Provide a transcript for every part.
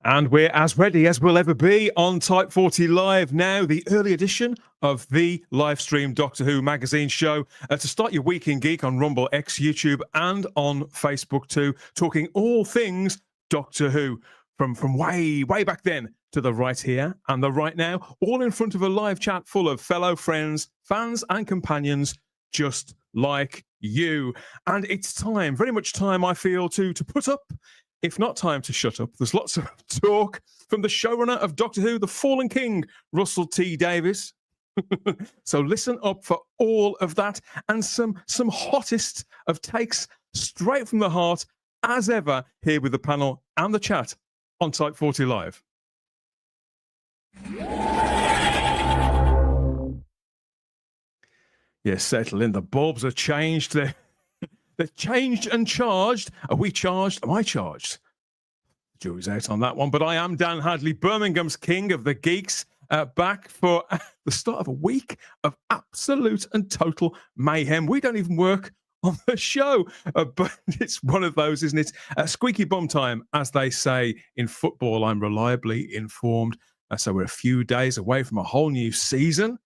And we're as ready as we'll ever be on Type 40 Live now, the early edition of the live stream Doctor Who magazine show to start your week in Geek on Rumble, X, YouTube, and on Facebook too, talking all things Doctor Who from way back then to the right here and the right now, all in front of a live chat full of fellow friends, fans, and companions just like you. And it's time, very much time, I feel, to put up. If not time to shut up, there's lots of talk from the showrunner of Doctor Who, the fallen king, Russell T Davies. So listen up for all of that and some hottest of takes straight from the heart, as ever, here with the panel and the chat on Type 40 Live. Yes, settle in. The bulbs are changed. They're changed and charged. Are we charged? Am I charged? The jury's out on that one. But I am Dan Hadley, Birmingham's king of the geeks, back for the start of a week of absolute and total mayhem. We don't even work on the show, but it's one of those, isn't it? Squeaky bum time, as they say in football. I'm reliably informed. So we're a few days away from a whole new season.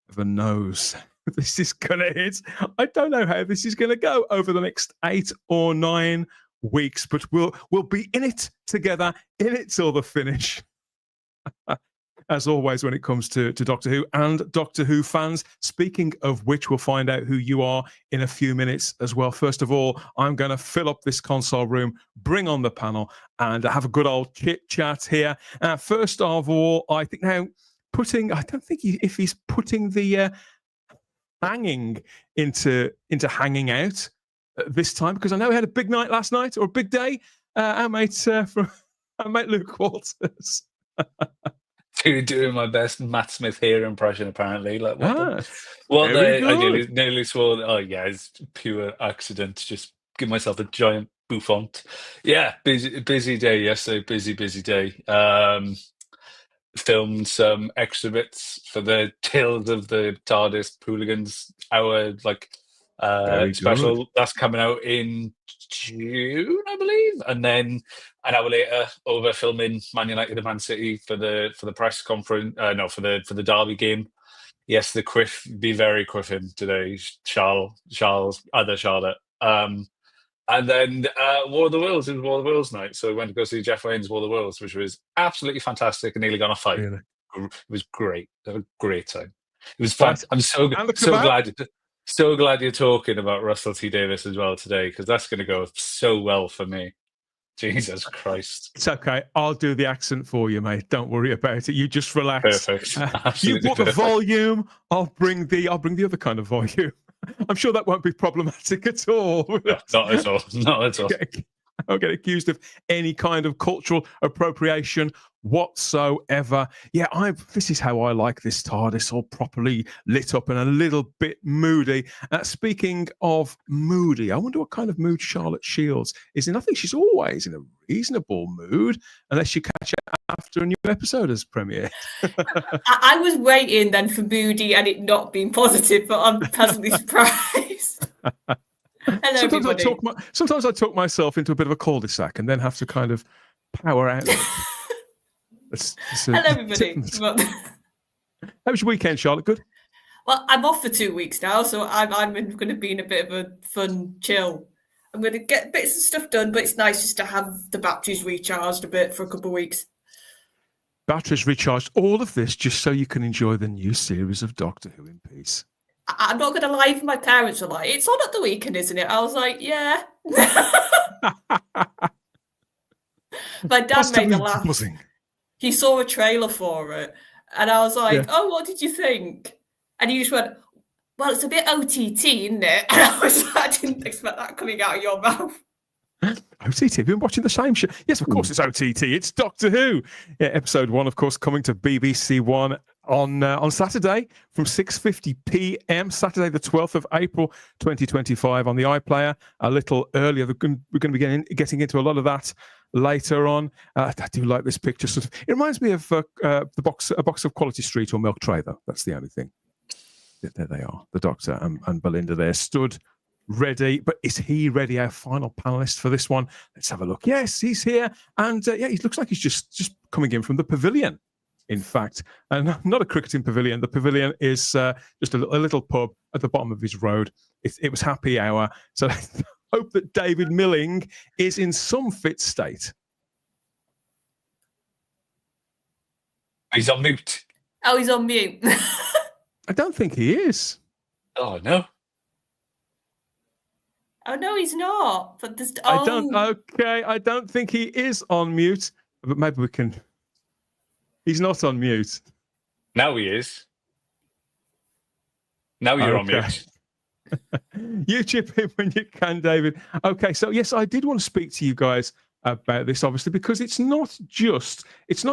Heaven knows this is going to hit. I don't know how this is going to go over the next 8 or 9 weeks, but we'll be in it together, in it till the finish. As always, when it comes to Doctor Who and Doctor Who fans. Speaking of which, we'll find out who you are in a few minutes as well. First of all, I'm going to fill up this console room, bring on the panel, and have a good old chit-chat here. First of all, I think now, I don't think if he's putting the hanging into hanging out this time, because I know he had a big night last night, or a big day. Our mate Luke Walters. Doing my best Matt Smith here impression, apparently. Like I nearly swore. Oh yeah, it's pure accident. Just give myself a giant bouffant. Yeah, busy day yesterday. Busy day. Filmed some extra bits for the Tales of the TARDIS Hooligans hour, special that's coming out in June, I believe, and then an hour later over filming Man United and Man City for the press conference. For the Derby game. Yes, the Quiff be very quiffing today. Charles, other Charlotte. And then War of the Worlds. It was War of the Worlds night, so we went to go see Jeff Wayne's War of the Worlds, which was absolutely fantastic and nearly gone a fight. Really? It was great. I had a great time. It was fun. I'm so glad you're talking about Russell T Davies as well today, because that's going to go so well for me. Jesus Christ. It's okay. I'll do the accent for you, mate. Don't worry about it. You just relax. Perfect. You want the volume, I'll bring the other kind of volume. I'm sure that won't be problematic at all. No, not at all. Not at all. I'll get accused of any kind of cultural appropriation whatsoever. Yeah, this is how I like this TARDIS, all properly lit up and a little bit moody. Speaking of moody, I wonder what kind of mood Charlotte Shields is in. I think she's always in a reasonable mood, unless you catch it after a new episode has premiered. I was waiting then for moody and it not being positive, but I'm pleasantly surprised. Hello, sometimes I talk myself into a bit of a cul-de-sac and then have to kind of power out. Hello, everybody. How was your weekend, Charlotte? Good? Well, I'm off for 2 weeks now, so I'm going to be in a bit of a fun chill. I'm going to get bits of stuff done, but it's nice just to have the batteries recharged a bit for a couple of weeks. Batteries recharged. All of this just so you can enjoy the new series of Doctor Who in peace. I'm not going to lie, my parents were like, it's on at the weekend, isn't it? I was like, yeah. My dad made me laugh. Buzzing. He saw a trailer for it, and I was like, oh, what did you think? And he just went, well, it's a bit OTT, isn't it? And I didn't expect that coming out of your mouth. OTT? Have you been watching the same show? Yes, of course it's OTT. It's Doctor Who. Yeah, episode 1, of course, coming to BBC One on Saturday from 6:50 p.m. Saturday, the 12th of April, 2025 on the iPlayer. A little earlier. We're going to be getting into a lot of that later on. I do like this picture. It reminds me of a box of Quality Street or Milk Tray, though. That's the only thing. There they are, the Doctor and Belinda there, stood ready. But is he ready? Our final panelist for this one. Let's have a look. Yes, he's here, and he looks like he's just coming in from the pavilion. In fact, and not a cricketing pavilion. The pavilion is just a little pub at the bottom of his road. It was happy hour. So I hope that David Milling is in some fit state. He's on mute. Oh, he's on mute. I don't think he is. Oh, no. Oh, no, he's not. But there's, I don't think he is on mute, but maybe we can. He's not on mute. Now he is. Now you're on mute. You chip in when you can, David. Okay, so yes, I did want to speak to you guys about this, obviously, because it's not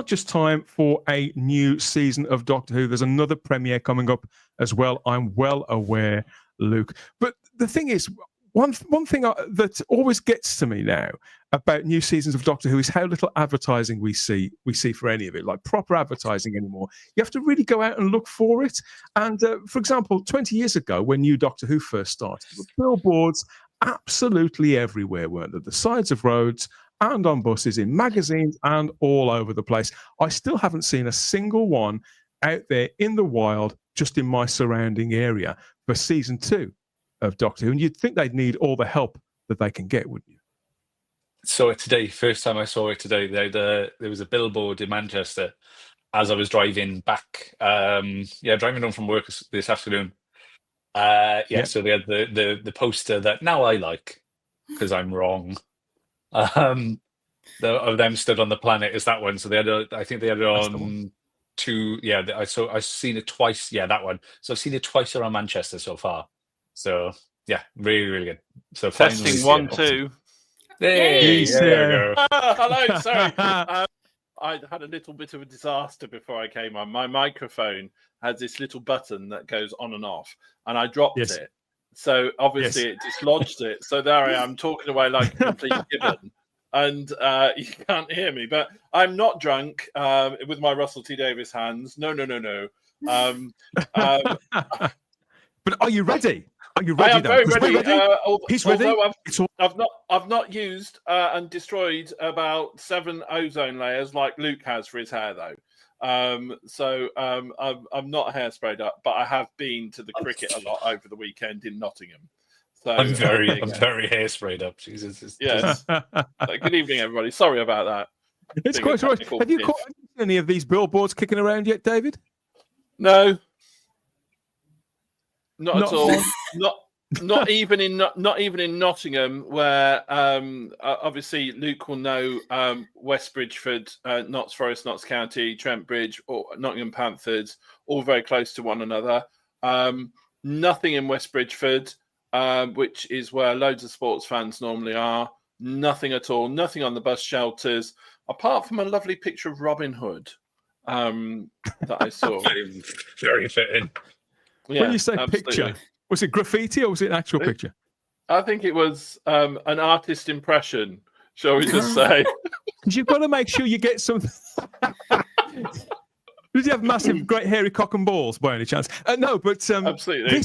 just time for a new season of Doctor Who. There's another premiere coming up as well. I'm well aware, Luke. But the thing is, one thing that always gets to me now about new seasons of Doctor Who is how little advertising we see for any of it, like proper advertising anymore. You have to really go out and look for it. And for example, 20 years ago, when new Doctor Who first started, there were billboards absolutely everywhere, weren't there? The sides of roads and on buses, in magazines and all over the place. I still haven't seen a single one out there in the wild, just in my surrounding area, for season 2 of Doctor Who. And you'd think they'd need all the help that they can get, wouldn't you? Saw it today. First time I saw it today. There was a billboard in Manchester as I was driving back. Driving home from work this afternoon. So they had the poster that now I like because I'm wrong. Of them stood on the planet is that one. So they had I think they had it on two. Yeah, I've seen it twice. Yeah, that one. So I've seen it twice around Manchester so far. So yeah, really, really good. So testing 1, 2. Hey, there we go. Hello, sorry. I had a little bit of a disaster before I came on. My microphone has this little button that goes on and off, and I dropped it. So obviously it dislodged it. So there I am talking away like a complete gibbon, and you can't hear me. But I'm not drunk with my Russell T Davies hands. No. But are you ready? Are you ready? I am very ready. He's ready. I've not used and destroyed about 7 ozone layers like Luke has for his hair, though. I'm not hairsprayed up, but I have been to the cricket a lot over the weekend in Nottingham. So I'm very hairsprayed up. Jesus. Yes. Good evening, everybody. Sorry about that. It's quite all right. Have you caught any of these billboards kicking around yet, David? No. Not at all. Not even in Nottingham, where obviously Luke will know West Bridgeford, Notts Forest, Notts County, Trent Bridge, or Nottingham Panthers, all very close to one another. Nothing in West Bridgeford, which is where loads of sports fans normally are. Nothing at all. Nothing on the bus shelters, apart from a lovely picture of Robin Hood that I saw. Very fitting. Yeah, when you say picture, was it graffiti or was it an actual picture? I think it was an artist impression, shall we just say. You've got to make sure you get some. Did you have massive, great, hairy cock and balls by any chance? No, but absolutely.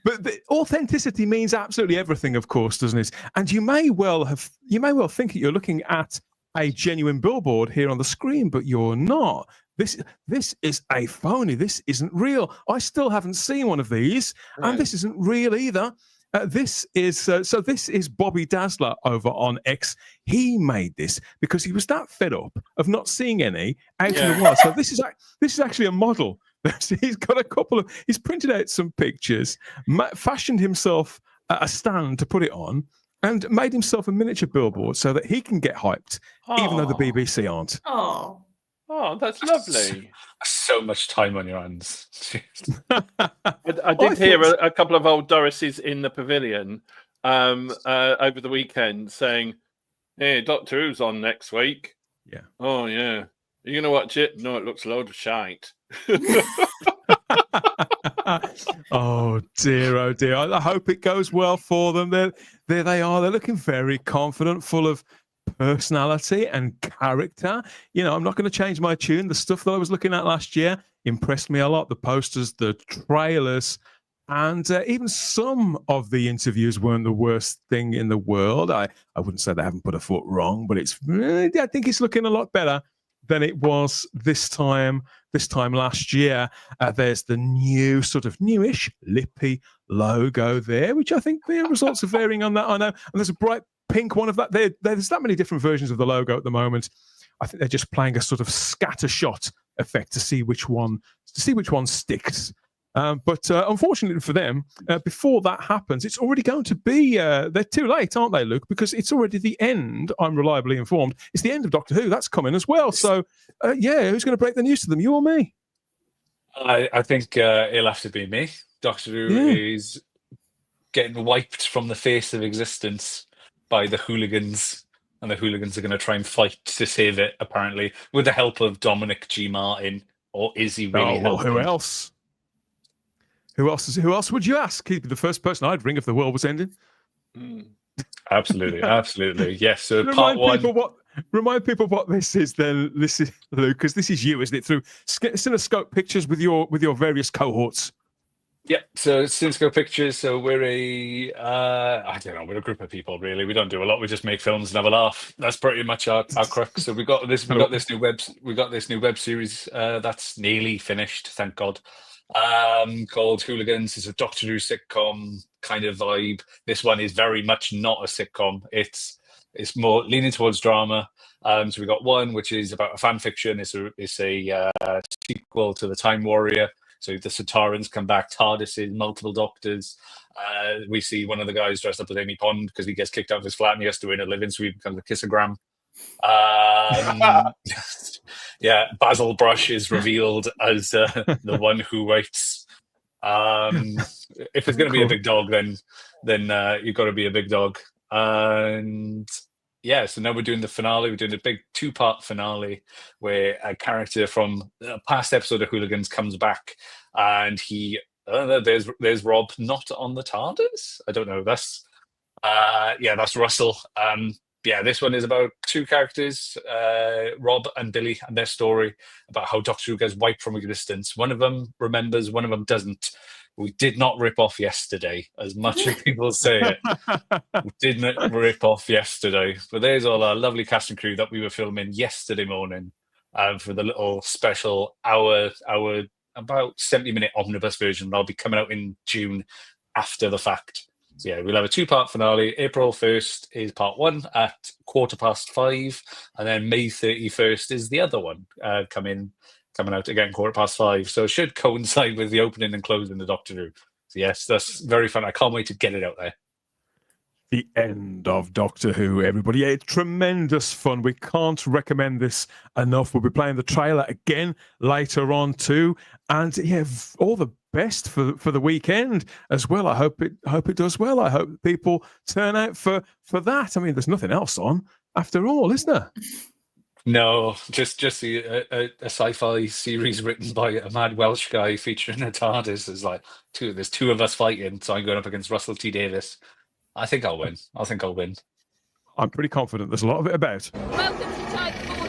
But the authenticity means absolutely everything, of course, doesn't it? And you may well think that you're looking at a genuine billboard here on the screen, but you're not. This is a phony. This isn't real. I still haven't seen one of these, and this isn't real either. This is Bobby Dazzler over on X. He made this because he was that fed up of not seeing any out in the wild. So this is actually a model. He's got he's printed out some pictures, fashioned himself a stand to put it on, and made himself a miniature billboard so that he can get hyped, even though the BBC aren't. Oh, that's lovely. So much time on your hands. I did hear a couple of old Dorises in the pavilion over the weekend saying, "Hey, Doctor Who's on next week." Yeah. Oh, yeah. Are you going to watch it? No, it looks a load of shite. Oh dear. I hope it goes well for them. There they are. They're looking very confident, full of personality and character. You know, I'm not going to change my tune. The stuff that I was looking at last year impressed me a lot. The posters, the trailers, And even some of the interviews weren't the worst thing in the world. I wouldn't say they haven't put a foot wrong, but I think it's looking a lot better than it was this time last year. There's the new sort of newish lippy logo there, which I think the results are varying on that. I know, and there's a bright pink one of that. There's that many different versions of the logo at the moment. I think they're just playing a sort of scatter shot effect to see which one sticks. But unfortunately for them, before that happens, it's already going to be, they're too late, aren't they, Luke? Because it's already the end, I'm reliably informed. It's the end of Doctor Who. That's coming as well. So, who's going to break the news to them, you or me? I think it'll have to be me. Doctor Who is getting wiped from the face of existence by the hooligans. And the hooligans are going to try and fight to save it, apparently, with the help of Dominic G. Martin. Or is he really helping? Who else? Who else would you ask? He'd be the first person I'd ring if the world was ending. Absolutely. Yes. So remind people what this is. Then this is Luke, because this is you, isn't it? Through Cinescope Pictures with your various cohorts. Yeah. So Cinescope Pictures. So we're we're a group of people really. We don't do a lot. We just make films and have a laugh. That's pretty much our crux. So we got this new web series that's nearly finished. Thank God. Called Hooligans. It's a Doctor Who sitcom kind of vibe. This one is very much not a sitcom. It's more leaning towards drama. So we got one which is about a fan fiction. It's a sequel to the Time Warrior. So the Satarans come back, TARDISes, multiple doctors. We see one of the guys dressed up as Amy Pond because he gets kicked out of his flat and he has to earn a living, so he becomes a kissogram. Basil Brush is revealed as the one who writes. If it's going to be a big dog, then you've got to be a big dog. And so now we're doing the finale. We're doing a big 2-part finale where a character from a past episode of Hooligans comes back, and there's Rob not on the TARDIS. I don't know. That's Russell. This one is about 2 characters, Rob and Billy, and their story about how Doctor Who gets wiped from existence. One of them remembers, one of them doesn't. We did not rip off yesterday, as much as people say it. We didn't rip off yesterday. But there's all our lovely cast and crew that we were filming yesterday morning for the little special hour, about 70-minute omnibus version that'll be coming out in June after the fact. So we'll have a 2-part finale. April 1st is part 1 at 5:15, and then May 31st is the other one coming out again 5:15. So it should coincide with the opening and closing of Doctor Who. So yes, that's very fun. I can't wait to get it out there. The end of Doctor Who, everybody. It's tremendous fun. We can't recommend this enough. We'll be playing the trailer again later on too. And all the best for the weekend as well. I hope it does well. I hope people turn out for that. I mean, there's nothing else on after all, is there? No, just a sci-fi series written by a mad Welsh guy featuring a TARDIS. There's 2 of us fighting, so I'm going up against Russell T Davies. I think I'll win. I'm pretty confident there's a lot of it about. Welcome to Type 40.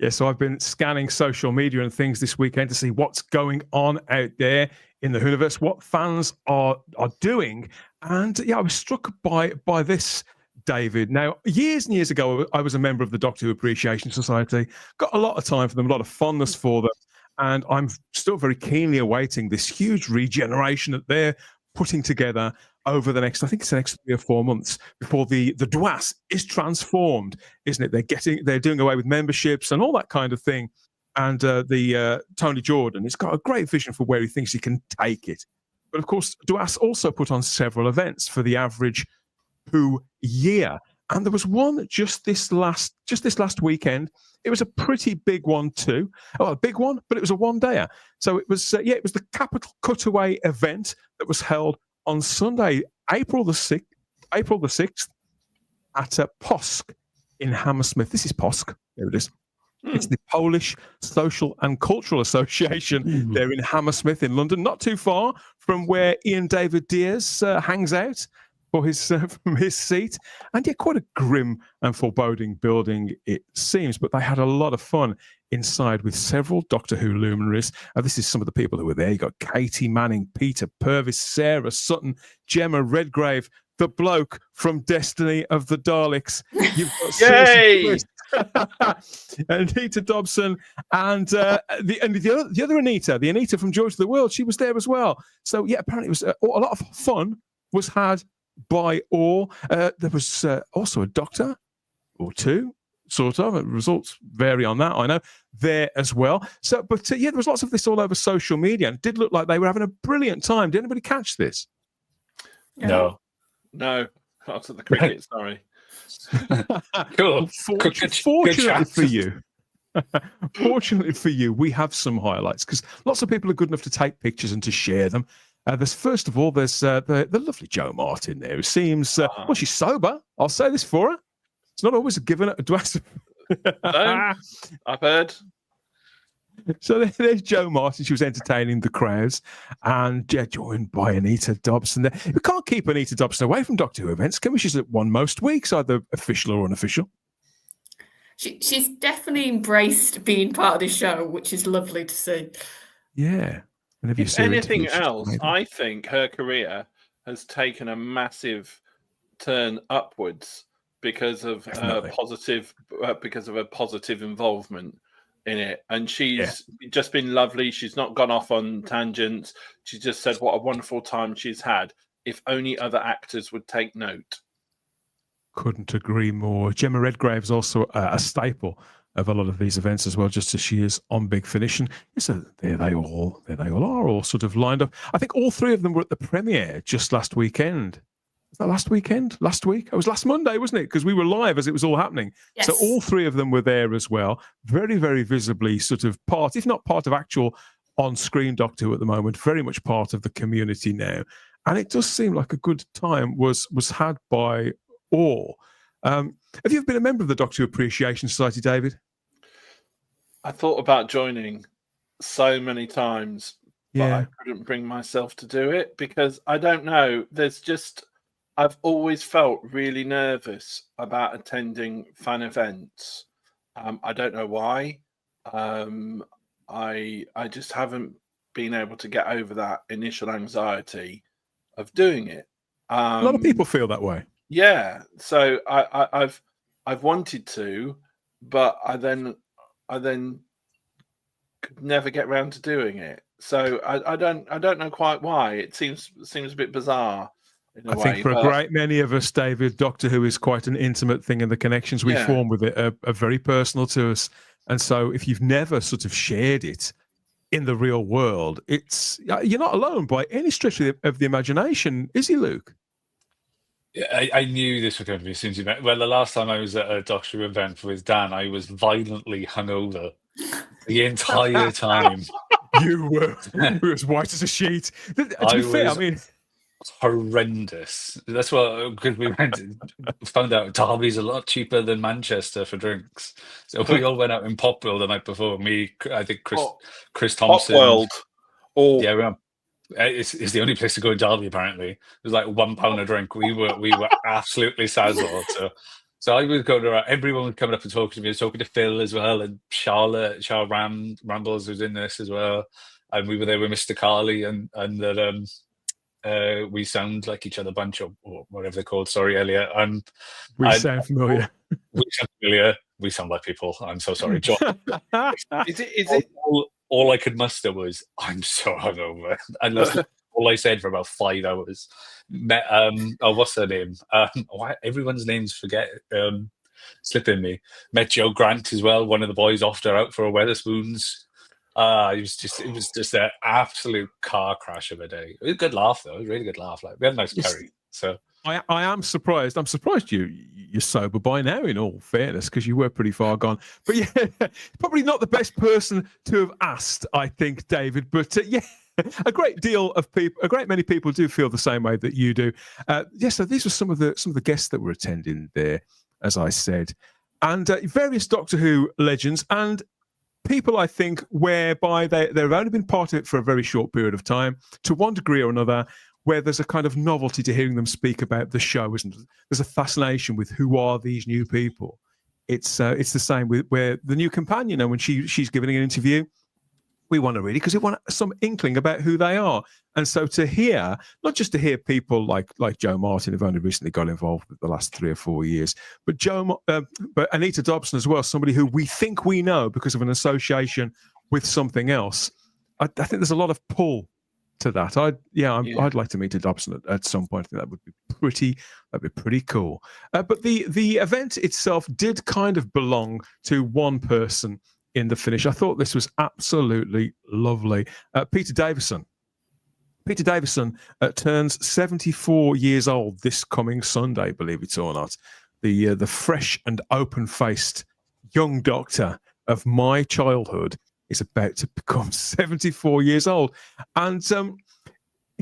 Yeah, so I've been scanning social media and things this weekend to see what's going on out there in the Whoniverse, what fans are doing. And I was struck by this, David. Now, years and years ago, I was a member of the Doctor Who Appreciation Society. Got a lot of time for them, a lot of fondness for them. And I'm still very keenly awaiting this huge regeneration that they're putting together over the next 3 or 4 months before the DWAS is transformed, isn't it? They're doing away with memberships and all that kind of thing. And Tony Jordan has got a great vision for where he thinks he can take it. But of course, DWAS also put on several events for the average Who year. And there was one just this last weekend. It was a pretty big one too. Oh, a big one, but it was a one-dayer. So it was it was the Capital Cutaway event that was held on Sunday, April the 6th at POSC in Hammersmith. This is POSC. There it is. It's the Polish Social and Cultural Association. They're in Hammersmith in London, not too far from where Ian David Diaz hangs out. for his from his seat. And yeah, quite a grim and foreboding building it seems, but they had a lot of fun inside with several Doctor Who luminaries. This is some of the people who were there. You got Katie Manning, Peter Purvis, Sarah Sutton, Gemma Redgrave, the bloke from Destiny of the Daleks. You've got Yay! Anita Dobson, and the other Anita, the Anita from George of the World, she was there as well. So yeah, apparently it was a lot of fun was had by all. There was also a doctor or two, sort of. Results vary on that, I know, there as well. So, but yeah, there was lots of this all over social media, and it did look like they were having a brilliant time. Did anybody catch this? No. No, not at the cricket. Sorry. Cool. Fortunately for you. Fortunately for you, we have some highlights because lots of people are good enough to take pictures and to share them. There's first of all, there's the lovely Jo Martin there, who seems well, she's sober. I'll say this for her. It's not always a given at No, I've heard. So there's Jo Martin. She was entertaining the crowds, and joined by Anita Dobson. There, we can't keep Anita Dobson away from Doctor Who events, can we? She's at one most weeks, either official or unofficial. She's definitely embraced being part of the show, which is lovely to see. Yeah. And if you If see her anything interviews, she's else, amazing. I think her career has taken a massive turn upwards because of Definitely. a positive involvement in it, and she's just been lovely. She's not gone off on tangents. She just said what a wonderful time she's had. If only other actors would take note. Couldn't agree more. Gemma Redgrave's also a staple of a lot of these events as well, just as she is on Big Finish. And so there they all are, all sort of lined up. I think all three of them were at the premiere just last weekend. Was that last weekend? Last week? It was last Monday, wasn't it? Because we were live as it was all happening. Yes. So all three of them were there as well. Very, very visibly sort of part, if not part of actual on-screen Doctor Who at the moment, very much part of the community now. And it does seem like a good time was had by all. Have you ever been a member of the Doctor Who Appreciation Society, David? I thought about joining so many times, but I couldn't bring myself to do it because I don't know. I've always felt really nervous about attending fan events. I don't know why. I just haven't been able to get over that initial anxiety of doing it. A lot of people feel that way. Yeah. So I've wanted to, but I then could never get around to doing it. So I don't know quite why. It seems a bit bizarre. I think for a great many of us, David, Doctor Who is quite an intimate thing, and the connections we form with it are very personal to us. And so if you've never sort of shared it in the real world, you're not alone by any stretch of the imagination, is he, Luke? Yeah, I knew this was going to be as soon as you met. Well, the last time I was at a Doctor Who event with Dan, I was violently hungover the entire time. You were as white as a sheet. To be fair, I mean, horrendous. That's what, because we found out Derby's a lot cheaper than Manchester for drinks. So we all went out in Pop World the night before. Me, I think Chris Thompson. Pop World. Oh, yeah, it's the only place to go in Derby. Apparently, it was like £1 a drink. We were absolutely sazzled. So I was going around. Everyone was coming up and talking to me. I was talking to Phil as well, and Charlotte Rambles was in this as well. And we were there with Mr. Carley, and that we sound like each other bunch, or whatever they're called. Sorry, Elliot. We sound familiar. We sound familiar. We sound like people. I'm so sorry, John. Is it? All I could muster was, I'm so hungover, and that's all I said for about 5 hours. What's her name? Why everyone's names slipping me. Met Joe Grant as well. One of the boys offed her out for a Weatherspoons. It was just an absolute car crash of a day. It was a good laugh though. It was a really good laugh. Like we had a nice curry. So I am surprised. I'm surprised you're sober by now, in all fairness, because you were pretty far gone. But yeah, probably not the best person to have asked, I think, David. But yeah, a great many people do feel the same way that you do. So these were some of the guests that were attending there, as I said, and various Doctor Who legends and people, I think, whereby they've only been part of it for a very short period of time, to one degree or another, where there's a kind of novelty to hearing them speak about the show, isn't there? There's a fascination with who are these new people. It's the same with where the new companion, when she's giving an interview, we want to read it because we want some inkling about who they are. And so to hear, not just to hear people like Joe Martin, who've only recently got involved with the last 3 or 4 years, but but Anita Dobson as well, somebody who we think we know because of an association with something else. I think there's a lot of pull to that. I'd like to meet a Dobson at some point. I think that'd be pretty cool. But the event itself did kind of belong to one person in the finish. I thought this was absolutely lovely. Peter Davison. Peter Davison turns 74 years old this coming Sunday, believe it or not. The fresh and open-faced young doctor of my childhood is about to become 74 years old. And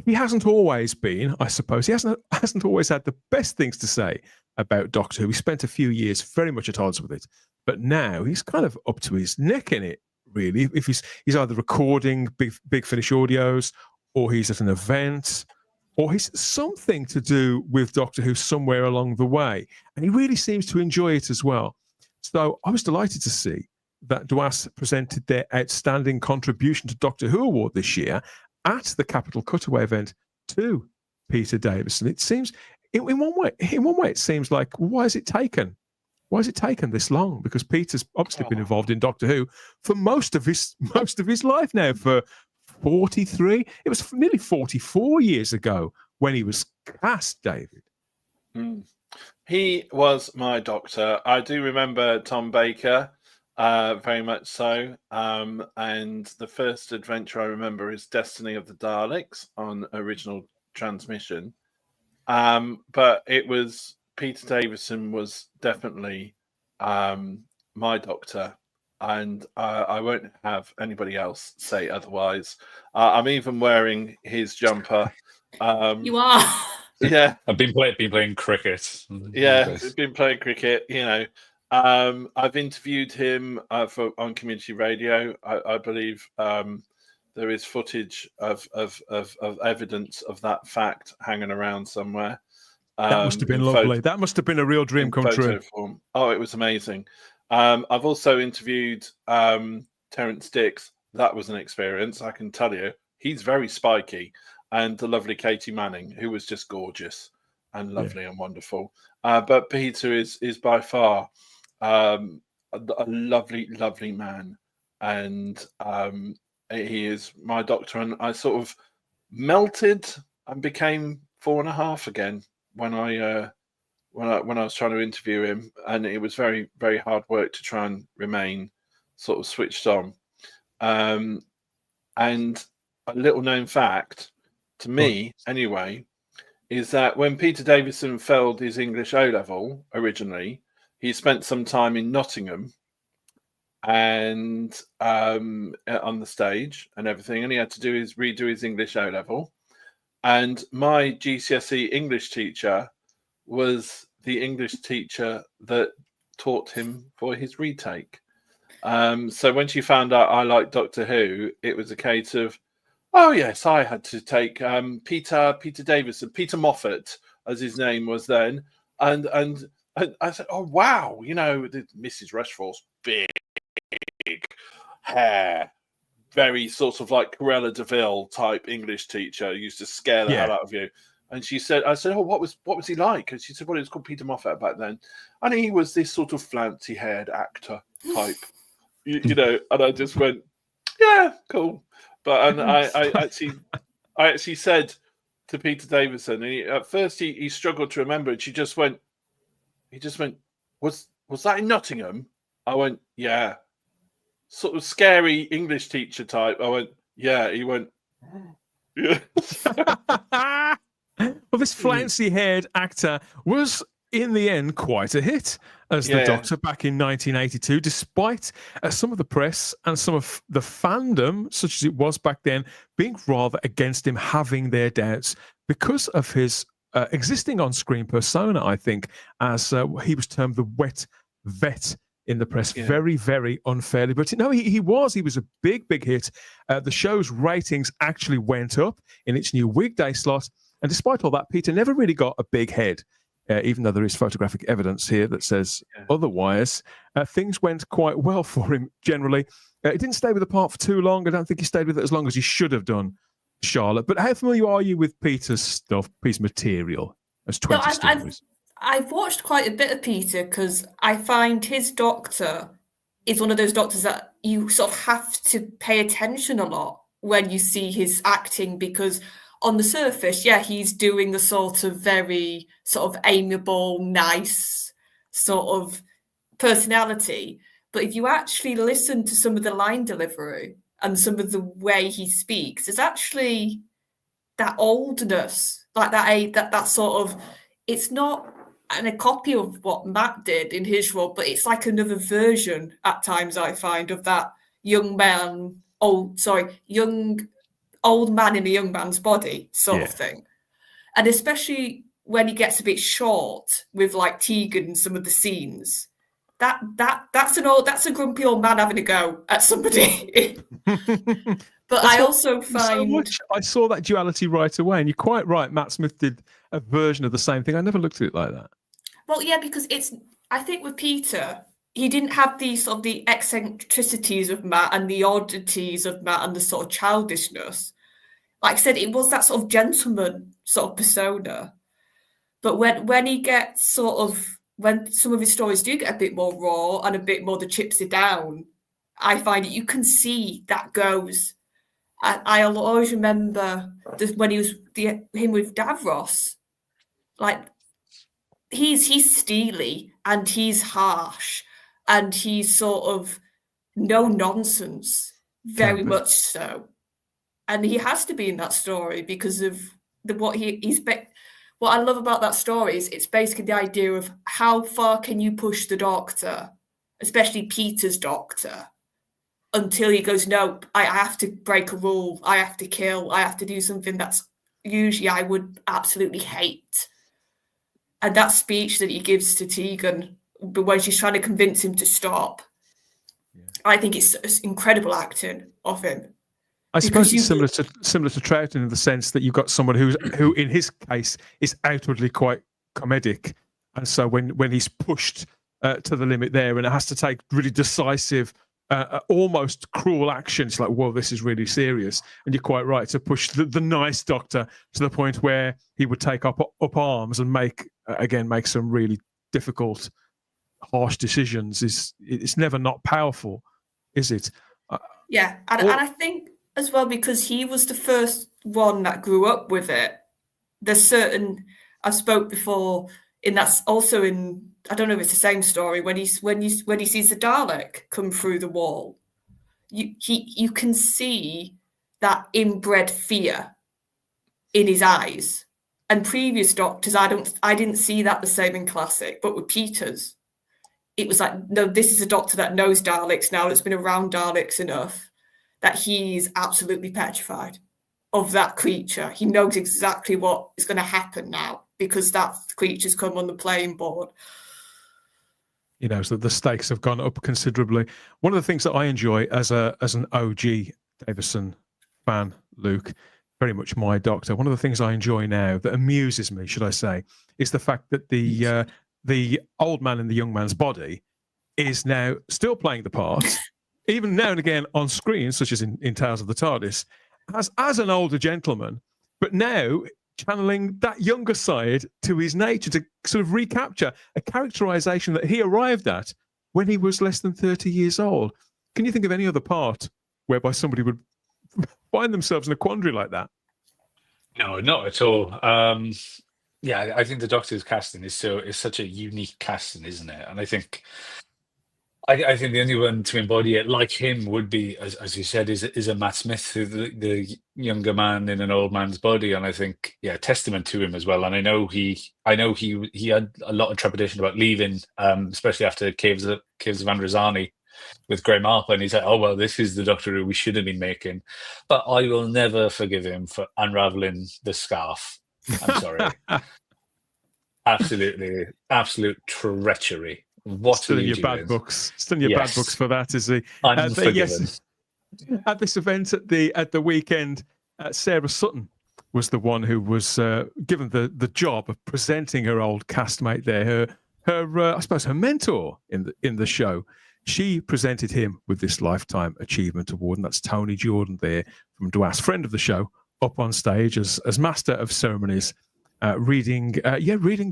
he hasn't always been, I suppose, he hasn't always had the best things to say about Doctor Who. He spent a few years very much at odds with it. But now he's kind of up to his neck in it, really. If he's either recording Big Finish audios, or he's at an event, or he's something to do with Doctor Who somewhere along the way. And he really seems to enjoy it as well. So I was delighted to see that DWAS presented their Outstanding Contribution to Doctor Who Award this year at the Capital Cutaway event to Peter Davison. It seems, in one way, it seems like, why has it taken this long? Because Peter's obviously been involved in Doctor Who for most of his life now, for 43. It was nearly 44 years ago when he was cast, David. He was my Doctor. I do remember Tom Baker, very much so. And the first adventure I remember is Destiny of the Daleks on original transmission. But it was Peter Davison was definitely my Doctor. And I won't have anybody else say otherwise. I'm even wearing his jumper. You are. Yeah, I've been playing cricket. Yeah, I've been playing cricket. I've interviewed him on community radio. I believe there is footage of evidence of that fact hanging around somewhere. That must have been lovely. That must have been a real dream come true. Form. Oh, it was amazing. I've also interviewed Terence Dix. That was an experience, I can tell you. He's very spiky. And the lovely Katie Manning, who was just gorgeous and lovely and wonderful. But Peter is by far a lovely, lovely man. And he is my Doctor. And I sort of melted and became 4.5 again when I was trying to interview him, and it was very, very hard work to try and remain sort of switched on. And a little known fact, to me anyway, is that when Peter Davison failed his English O-level originally, he spent some time in Nottingham and on the stage and everything, and he had to redo his English O-level. And my GCSE English teacher was the English teacher that taught him for his retake. So when she found out I liked Doctor Who, it was a case of, oh yes, I had to take Peter Davison, Peter Moffat, as his name was then, and I said, oh wow, Mrs. Rushforth's big hair, very sort of like Cruella de Vil type English teacher, used to scare the hell out of you. And I said, oh, what was he like? And she said, well, it was called Peter Moffat back then. And he was this sort of flouncy-haired actor type, and I just went, yeah, cool. But I actually said to Peter Davison, and at first he struggled to remember, and he just went, was that in Nottingham? I went, yeah. Sort of scary English teacher type. I went, yeah. He went, yeah. Well, this flouncy-haired actor was, in the end, quite a hit as the Doctor back in 1982, despite some of the press and some of the fandom, such as it was back then, being rather against him, having their doubts because of his existing on-screen persona, I think, as he was termed the wet vet in the press, very, very unfairly. But he was a big, big hit. The show's ratings actually went up in its new weekday slot, And despite all that, Peter never really got a big head, even though there is photographic evidence here that says otherwise. Things went quite well for him generally. He didn't stay with the part for too long. I don't think he stayed with it as long as he should have done, Charlotte. But how familiar are you with Peter's stuff, Peter's material as 20 stories? I've watched quite a bit of Peter because I find his Doctor is one of those Doctors that you sort of have to pay attention a lot when you see his acting, because on the surface, he's doing the sort of very sort of amiable, nice sort of personality. But if you actually listen to some of the line delivery and some of the way he speaks, there's actually that oldness, like that sort of, it's not a copy of what Matt did in his role, but it's like another version at times, I find, of that young old man in a young man's body sort of thing. And especially when he gets a bit short with like Tegan and some of the scenes, that's a grumpy old man having a go at somebody. But I also find I saw that duality right away, and you're quite right. Matt Smith did a version of the same thing. I never looked at it like that. Well, because I think with Peter, he didn't have these sort of the eccentricities of Matt and the oddities of Matt and the sort of childishness. Like I said, it was that sort of gentleman sort of persona. But when he gets when some of his stories do get a bit more raw and a bit more the chips are down, I find that you can see that goes. I'll always remember when he was him with Davros, like he's steely and he's harsh and he's sort of no nonsense, very much so. And he has to be in that story because of what I love about that story is it's basically the idea of how far can you push the Doctor, especially Peter's Doctor, until he goes, no, I have to break a rule, I have to kill, I have to do something that's usually I would absolutely hate. And that speech that he gives to Tegan when she's trying to convince him to stop, I think it's incredible acting of him. I suppose it's similar to Troughton in the sense that you've got someone who in his case is outwardly quite comedic, and so when he's pushed to the limit there, and it has to take really decisive, almost cruel action, it's like, whoa, this is really serious. And you're quite right to push the nice Doctor to the point where he would take up arms and make some really difficult, harsh decisions. It's never not powerful, is it? And I think as well, because he was the first one that grew up with it. There's certain, I spoke before, that's also in, I don't know if it's the same story, when he sees the Dalek come through the wall, you can see that inbred fear in his eyes. And previous Doctors, I didn't see that the same in Classic, but with Peter's, it was like, no, this is a Doctor that knows Daleks now, that's been around Daleks enough, that he's absolutely petrified of that creature. He knows exactly what is going to happen now because that creature's come on the playing board. He knows that the stakes have gone up considerably. One of the things that I enjoy as an OG Davison fan, Luke, very much my Doctor, one of the things I enjoy now that amuses me, should I say, is the fact that the old man in the young man's body is now still playing the part, even now and again on screen, such as in Tales of the TARDIS, as an older gentleman, but now channeling that younger side to his nature to sort of recapture a characterization that he arrived at when he was less than 30 years old. Can you think of any other part whereby somebody would find themselves in a quandary like that? No, not at all. I think the Doctor's casting is such a unique casting, isn't it? And I think the only one to embody it like him would be, as you said, is a Matt Smith, the younger man in an old man's body. And I think, testament to him as well. And I know he had a lot of trepidation about leaving, especially after Caves of Androzani with Graham Harper, and he said, "Oh well, this is the Doctor Who we should have been making." But I will never forgive him for unraveling the scarf. I'm sorry, absolute treachery. What still in your bad books? Still in your bad books for that, is he? Unforgiven. At this event at the weekend, Sarah Sutton was the one who was given the job of presenting her old castmate there, her I suppose her mentor in the show. She presented him with this Lifetime Achievement Award, and that's Tony Jordan there from DWAS, friend of the show, up on stage as master of ceremonies, reading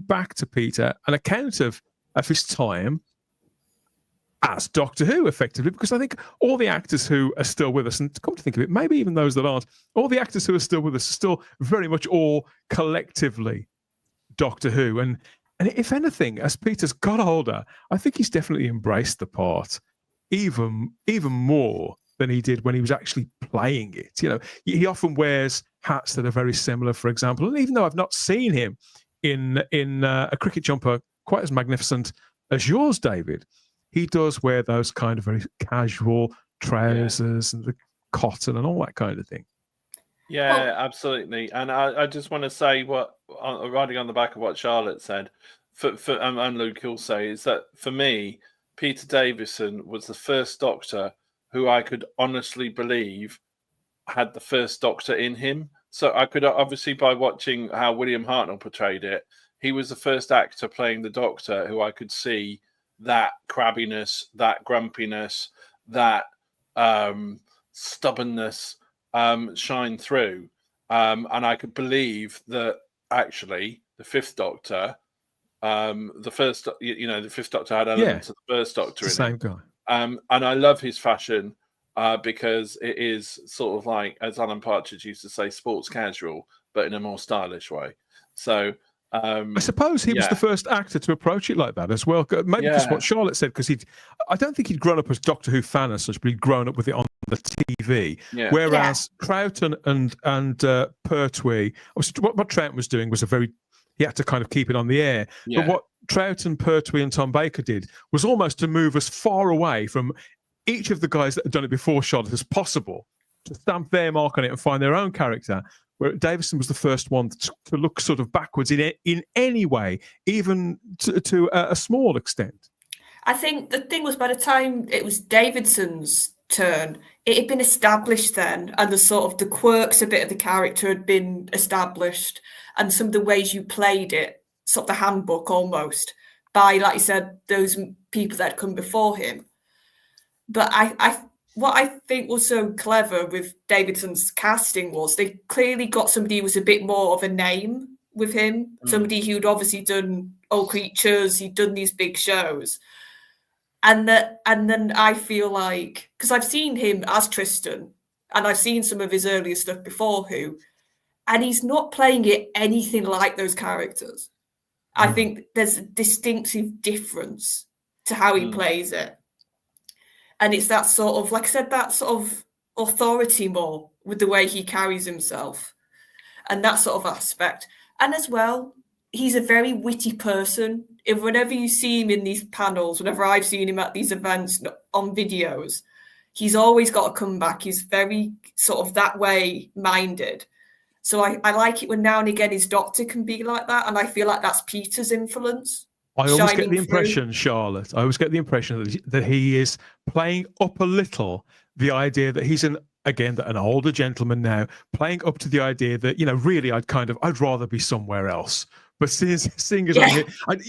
back to Peter an account of his time as Doctor Who, effectively, because I think all the actors who are still with us, and come to think of it, maybe even those that aren't, all the actors who are still with us are still very much all collectively Doctor Who. And if anything, as Peter's got older, I think he's definitely embraced the part even more than he did when he was actually playing it. You know, he often wears hats that are very similar, for example. And even though I've not seen him in a cricket jumper quite as magnificent as yours, David, he does wear those kind of very casual trousers and the cotton and all that kind of thing. Yeah, absolutely. And I just want to say riding on the back of what Charlotte said, and Luke will say, is that for me, Peter Davison was the first Doctor who I could honestly believe had the first Doctor in him. So I could obviously, by watching how William Hartnell portrayed it, he was the first actor playing the Doctor who I could see that crabbiness, that grumpiness, that stubbornness shine through. And I could believe that actually the Fifth Doctor, the Fifth Doctor had elements of the First Doctor in it. Same guy. And I love his fashion because it is sort of like, as Alan Partridge used to say, sports casual, but in a more stylish way. So I suppose he was the first actor to approach it like that as well. Maybe just what Charlotte said, because I don't think he'd grown up as Doctor Who fan as such, but he'd grown up with it on the TV. Yeah. Whereas Troughton and Pertwee, what Troughton was doing was he had to kind of keep it on the air. Yeah. But what Troughton, Pertwee, and Tom Baker did was almost to move us far away from each of the guys that had done it before Charlotte as possible, to stamp their mark on it and find their own character. Where Davison was the first one to look sort of backwards in any way, even to a small extent. I think the thing was, by the time it was Davidson's turn, it had been established then, and the quirks a bit of the character had been established, and some of the ways you played it, sort of the handbook almost, by, like you said, those people that had come before him. But what I think was so clever with Davidson's casting was they clearly got somebody who was a bit more of a name with him, somebody who'd obviously done All Creatures, he'd done these big shows. And then I feel like, because I've seen him as Tristan, and I've seen some of his earlier stuff before Who, and he's not playing it anything like those characters. I think there's a distinctive difference to how he plays it. And it's that sort of, like I said, that sort of authority more with the way he carries himself and that sort of aspect. And as well, he's a very witty person. Whenever you see him in these panels, whenever I've seen him at these events on videos, he's always got a comeback. He's very sort of that way minded. So I like it when now and again his Doctor can be like that. And I feel like that's Peter's influence. I always get the impression, Charlotte, that he is playing up a little the idea that he's an older gentleman now, playing up to the idea that, really I'd rather be somewhere else. But seeing as I'm here,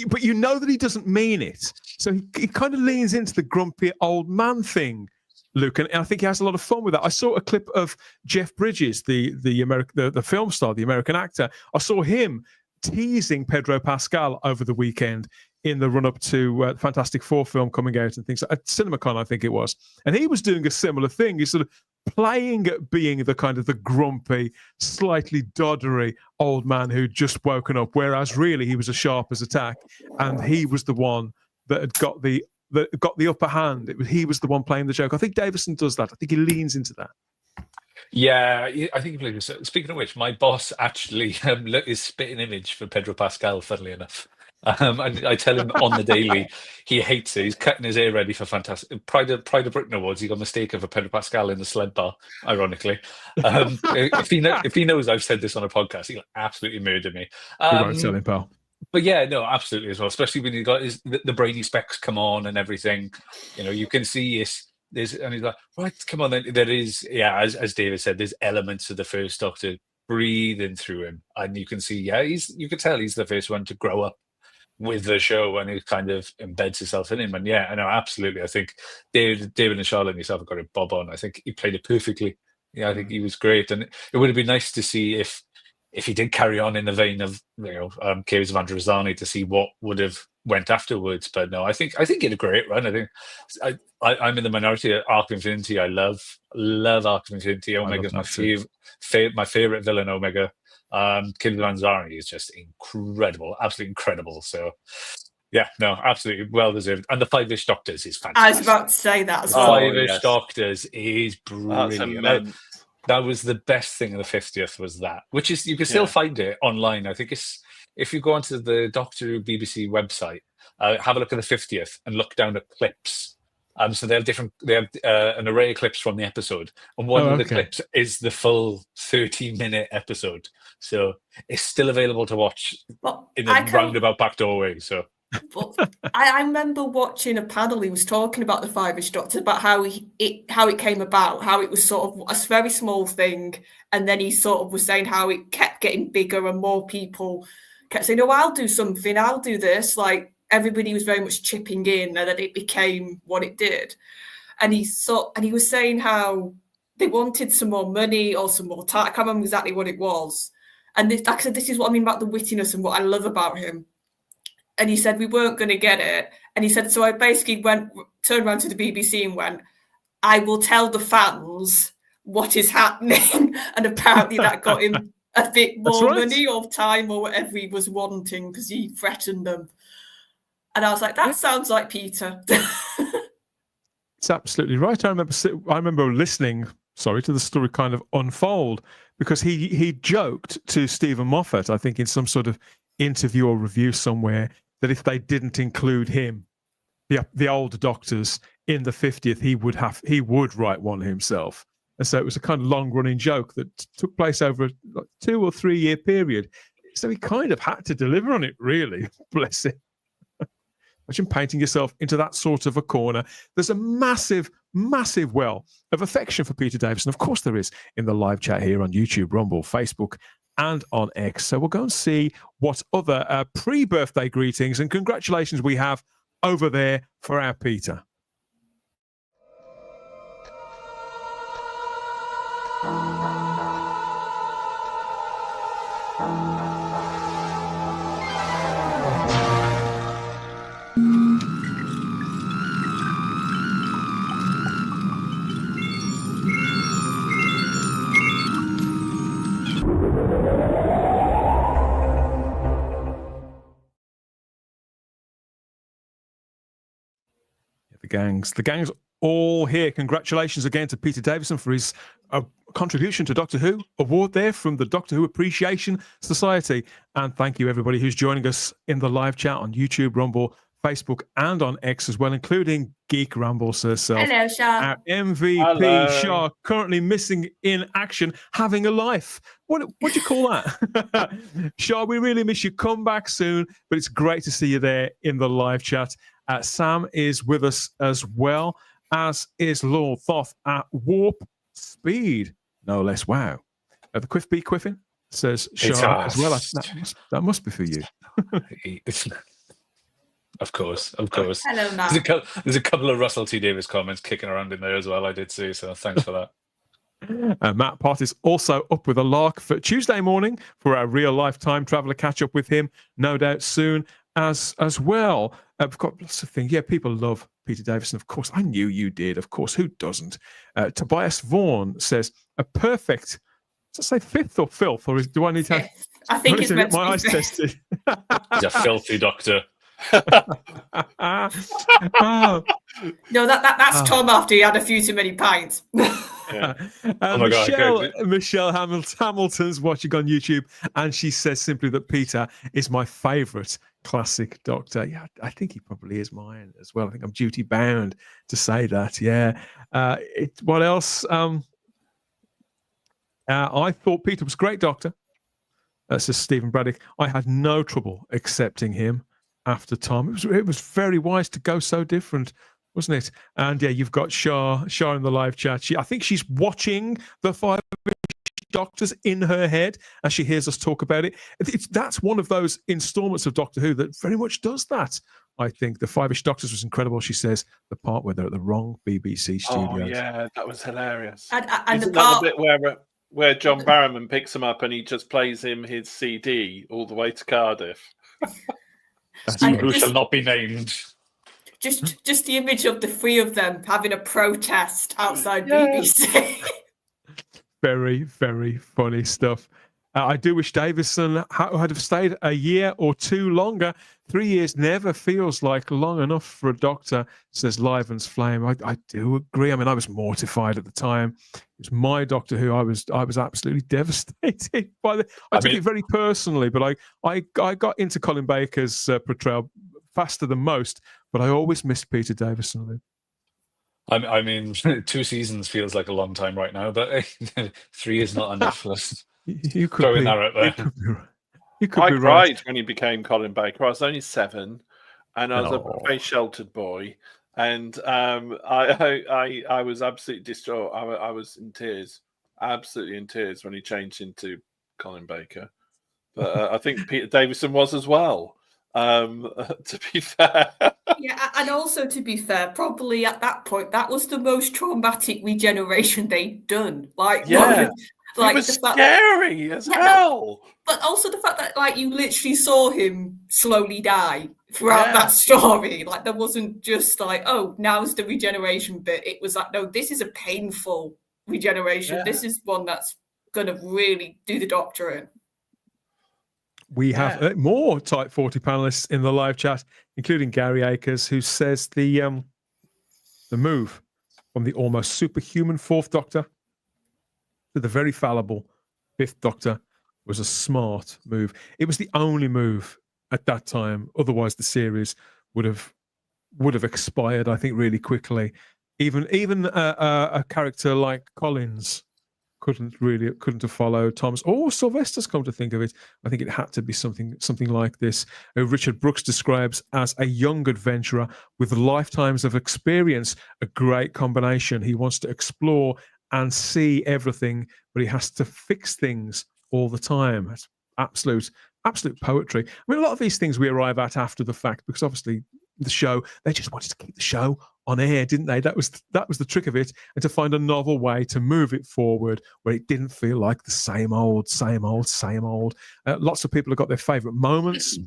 but you know that he doesn't mean it. So he kind of leans into the grumpy old man thing, Luke, and I think he has a lot of fun with that. I saw a clip of Jeff Bridges, the film star, the American actor. I saw him teasing Pedro Pascal over the weekend in the run-up to Fantastic Four film coming out and things at CinemaCon, I think it was. And he was doing a similar thing. He's sort of playing at being the kind of the grumpy, slightly doddery old man who'd just woken up, whereas really he was as sharp as a tack, and he was the one that had got the upper hand. He was the one playing the joke. I think Davison does that. I think he leans into that. Yeah, I think he plays. Speaking of which, my boss actually is spitting image for Pedro Pascal, funnily enough. I tell him on the daily he hates it. He's cutting his hair ready for fantastic Pride of Britain Awards. He got mistaken for Pedro Pascal in the sled bar, ironically. If he knows I've said this on a podcast, he'll absolutely murder me. He won't tell him, pal. But yeah, no, absolutely as well. Especially when he got the brainy specs come on and everything. You can see and he's like, right, come on. Then there is, as David said, there's elements of the First Doctor breathing through him, and you can see, you could tell he's the first one to grow up with the show, and he kind of embeds himself in him. And I know, absolutely. I think David and Charlotte and yourself have got it bob on. I think he played it perfectly. Yeah, I think he was great, and it would have been nice to see if he did carry on in the vein of Caves of Androzani, to see what would have went afterwards. But no, I think he had a great run. I think I'm in the minority at Arc of Infinity. I love Arc of Infinity. Omega's my favorite villain. Omega. Caves of Androzani is just incredible, absolutely incredible. So yeah, no, absolutely well deserved. And the 5-ish Doctors is fantastic. I was about to say that as well. 5-ish Doctors is brilliant. That was the best thing in the 50th, was that, which is, you can still find it online. I think it's, if you go onto the Doctor Who BBC website, have a look at the 50th and look down at clips. So they have an array of clips from the episode, and one of the clips is the full 30-minute episode. So it's still available to watch in a roundabout back doorway. So. But I remember watching a panel. He was talking about the 5-ish Doctor, about how it came about, how it was sort of a very small thing, and then he sort of was saying how it kept getting bigger and more people kept saying, "Oh, I'll do something, I'll do this." Like, everybody was very much chipping in, and then it became what it did. And he was saying how they wanted some more money or some more time. I can't remember exactly what it was. And like I said, this is what I mean about the wittiness and what I love about him. And he said we weren't going to get it. And he said, so I basically turned around to the BBC and went, "I will tell the fans what is happening." And apparently that got him a bit more money or time or whatever he was wanting, because he threatened them. And I was like, that sounds like Peter. It's absolutely right. I remember listening, to the story kind of unfold, because he joked to Stephen Moffat, I think in some sort of interview or review somewhere, that if they didn't include him, the older Doctors, in the 50th, he would write one himself. And so it was a kind of long-running joke that took place over a 2 or 3 year period. So he kind of had to deliver on it, really. Bless him. Imagine painting yourself into that sort of a corner. There's a massive, massive well of affection for Peter Davison. Of course there is, in the live chat here on YouTube, Rumble, Facebook, and on X. So we'll go and see what other pre-birthday greetings and congratulations we have over there for our Peter. The gang's all here. Congratulations again to Peter Davison for his contribution to Doctor Who award there from the Doctor Who Appreciation Society. And thank you everybody who's joining us in the live chat on YouTube, Rumble, Facebook, and on X as well, including Geek Rambles herself. Hello, Shah. Our MVP, Shah, currently missing in action, having a life. What do you call that? Shah, we really miss you. Come back soon, but it's great to see you there in the live chat. Sam is with us as well, as is Lord Thoth at warp speed, no less. Wow. The Quiff B Quiffin says Shah as well. That must be for you. Of course. Hello, Matt. There's a couple of Russell T Davies comments kicking around in there as well, I did see, so thanks for that. Matt Pott is also up with a lark for Tuesday morning for our real life time traveller catch up with him, no doubt soon as well. We've got lots of things. Yeah, people love Peter Davison. Of course, I knew you did. Of course, who doesn't? Tobias Vaughan says a perfect. Does it say fifth or filth, or do I need to? I think it's meant to my be eyes tested. He's a filthy doctor. No, that's Tom after he had a few too many pints. Yeah. Oh my God, Michelle Hamilton's watching on YouTube, and she says simply that Peter is my favourite classic Doctor. Yeah, I think he probably is mine as well. I think I'm duty bound to say that. Yeah. What else? I thought Peter was a great Doctor. Says Stephen Braddock. I had no trouble accepting him after Tom. It was very wise to go so different, wasn't it? And yeah, you've got Shah in the live chat. I think she's watching the 5 doctors in her head as she hears us talk about it. That's one of those installments of Doctor Who that very much does that. I think the Five-ish Doctors was incredible. She says the part where they're at the wrong BBC studios. Oh yeah, that was hilarious. And Isn't that the bit where John Barrowman picks him up and he just plays him his CD all the way to Cardiff? Who shall not be named. Just the image of the three of them having a protest outside BBC. Very, very funny stuff. I do wish Davison had have stayed a year or two longer. 3 years never feels like long enough for a doctor, says Liven's Flame. I do agree. I mean, I was mortified at the time. It was my Doctor Who. I was absolutely devastated by the. I took it very personally, but I got into Colin Baker's portrayal faster than most. But I always missed Peter Davison. I mean, 2 seasons feels like a long time right now, but 3 is not enough. You could throwing be, that out there. You could I be cried right. when he became Colin Baker. I was only 7, and I was a very sheltered boy, and I was absolutely distraught. I was in tears, absolutely in tears when he changed into Colin Baker. But I think Peter Davison was as well. To be fair. Yeah, and also to be fair, probably at that point, that was the most traumatic regeneration they'd done. Like, yeah, like it was the fact scary as hell. But also the fact that, like, you literally saw him slowly die throughout that story. Like, there wasn't just like, oh, now's the regeneration bit. It was like, no, this is a painful regeneration. Yeah. This is one that's going to really do the Doctor in. We have more Type 40 panelists in the live chat, including Gary Akers, who says the move from the almost superhuman 4th Doctor to the very fallible 5th Doctor was a smart move. It was the only move at that time. Otherwise, the series would have expired, I think, really quickly. Even a character like Collins couldn't have followed Thomas or Sylvester's, come to think of it. I think it had to be something like this. Richard Brooks describes as a young adventurer with lifetimes of experience, a great combination. He wants to explore and see everything, but he has to fix things all the time. That's absolute poetry. I mean, a lot of these things we arrive at after the fact, because obviously the show, they just wanted to keep the show on air, didn't they? That was the trick of it, and to find a novel way to move it forward where it didn't feel like the same old. Lots of people have got their favourite moments.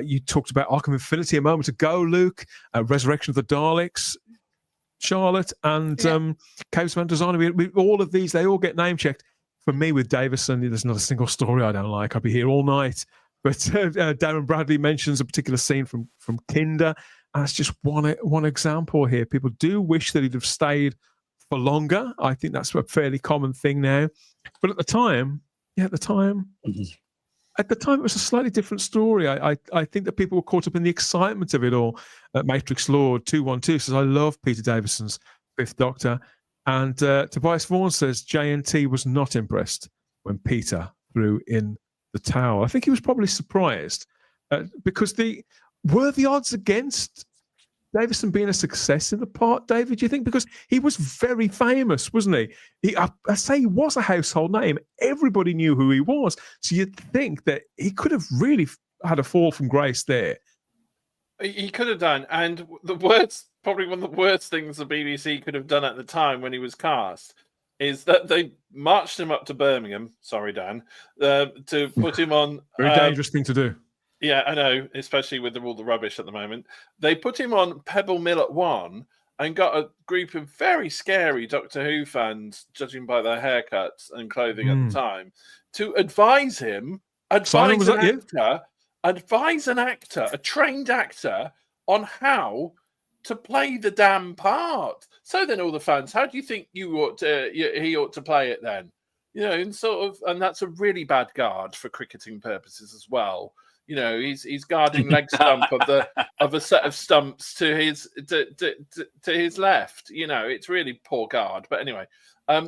You talked about Arc of Infinity a moment ago, Luke. Resurrection of the Daleks, Charlotte, and Caves of Androzani. We all of these, they all get name checked. For me, with Davison, there's not a single story I don't like. I'd be here all night. But Darren Bradley mentions a particular scene from Kinder. And that's just one example here. People do wish that he'd have stayed for longer. I think that's a fairly common thing now. But at the time, it was a slightly different story. I think that people were caught up in the excitement of it all. Matrix Lord 212 says, I love Peter Davison's 5th Doctor. And Tobias Vaughan says, JNT was not impressed when Peter threw in the towel. I think he was probably surprised because were the odds against Davison being a success in the part, David, do you think? Because he was very famous, wasn't he? I say he was a household name. Everybody knew who he was. So you'd think that he could have really had a fall from grace there. He could have done. And probably one of the worst things the BBC could have done at the time when he was cast is that they marched him up to Birmingham. Sorry, Dan, to put him on. Very dangerous thing to do. Yeah, I know, especially with all the rubbish at the moment. They put him on Pebble Mill at 1 and got a group of very scary Doctor Who fans, judging by their haircuts and clothing at the time, to advise an actor, a trained actor, on how to play the damn part. So then all the fans, how do you think he ought to play it then? You know, and that's a really bad guard for cricketing purposes as well. You know, he's guarding leg stump of a set of stumps to his left. You know, it's really poor guard. But anyway,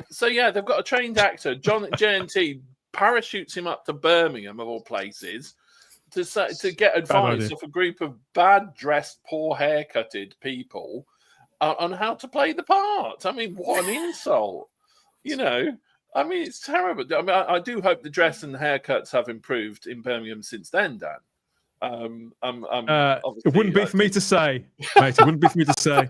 so yeah, they've got a trained actor. JNT parachutes him up to Birmingham of all places to get advice of a group of bad dressed, poor haircutted people on how to play the part. I mean, what an insult! You know. I mean, it's terrible. I mean, I do hope the dress and haircuts have improved in Birmingham since then, Dan. It wouldn't be for me to say, mate. It wouldn't be for me to say.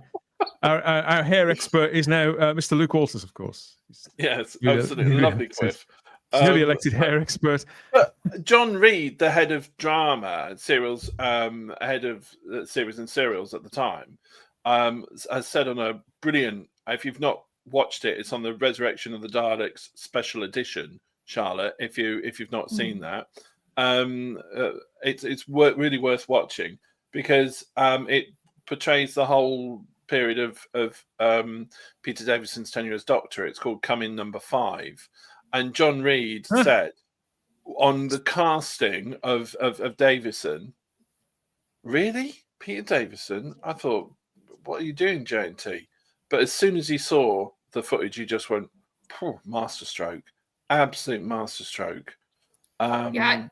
Our hair expert is now Mr. Luke Walters, of course. Yes, absolutely. Lovely quiff. Newly elected hair expert. But John Reed, the head of drama serials, head of series and serials at the time, has said on a brilliant, if you've not watched it, it's on the Resurrection of the Daleks special edition, Charlotte, if you've not seen that. It's really worth watching because it portrays the whole period of Peter Davison's tenure as Doctor. It's called Come In Number 5, and John Reed said on the casting of Davison, really, Peter Davison? I thought, what are you doing, J&T? But as soon as he saw the footage, he just went, masterstroke, absolute masterstroke. Yeah.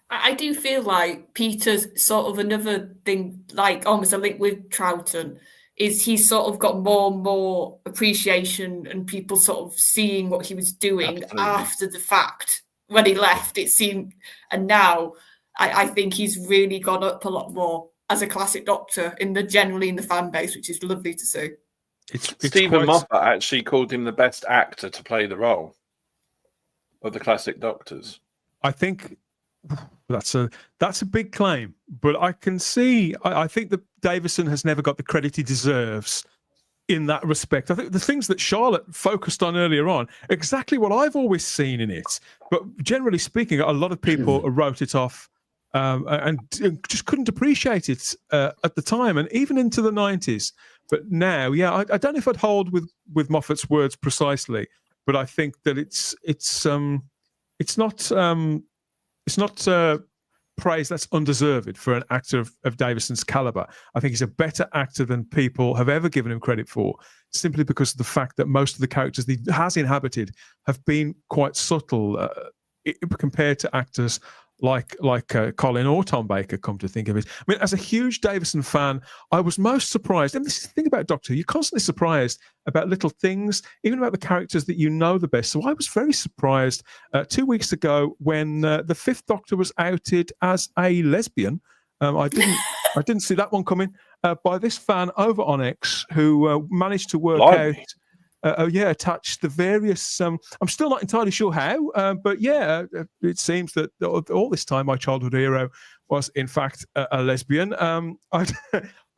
I do feel like Peter's sort of another thing, like almost a link with Troughton, is he's sort of got more and more appreciation and people sort of seeing what he was doing after the fact. When he left, it seemed, and now I think he's really gone up a lot more as a classic Doctor generally in the fan base, which is lovely to see. Stephen Moffat actually called him the best actor to play the role of the classic Doctors. I think that's a big claim, but I can see. I think that Davison has never got the credit he deserves in that respect. I think the things that Charlotte focused on earlier on, exactly what I've always seen in it. But generally speaking, a lot of people wrote it off and just couldn't appreciate it at the time, and even into the 90s. But now, yeah, I don't know if I'd hold with Moffat's words precisely, but I think that it's not praise that's undeserved for an actor of Davison's caliber. I think he's a better actor than people have ever given him credit for, simply because of the fact that most of the characters he has inhabited have been quite subtle compared to actors like Colin or Tom Baker, come to think of it. I mean, as a huge Davison fan, I was most surprised, and this is the thing about Doctor Who, you're constantly surprised about little things, even about the characters that you know the best. So I was very surprised 2 weeks ago when the Fifth Doctor was outed as a lesbian. I didn't see that one coming by this fan over on X who managed to work out. Attached the various. I'm still not entirely sure how, but yeah, it seems that all this time my childhood hero was in fact a lesbian. I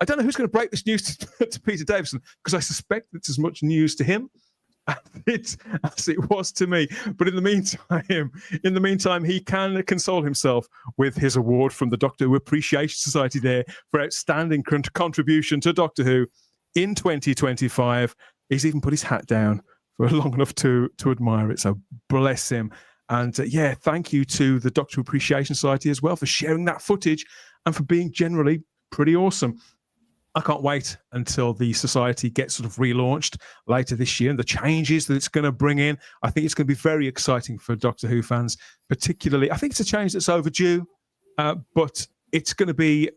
don't know who's going to break this news to Peter Davison, because I suspect it's as much news to him as it was to me. But in the meantime, he can console himself with his award from the Doctor Who Appreciation Society there for outstanding contribution to Doctor Who in 2025. He's even put his hat down for long enough to admire it. So bless him. And thank you to the Doctor Appreciation Society as well for sharing that footage and for being generally pretty awesome. I can't wait until the society gets sort of relaunched later this year and the changes that it's going to bring in. I think it's going to be very exciting for Doctor Who fans, particularly. I think it's a change that's overdue, but it's going to be,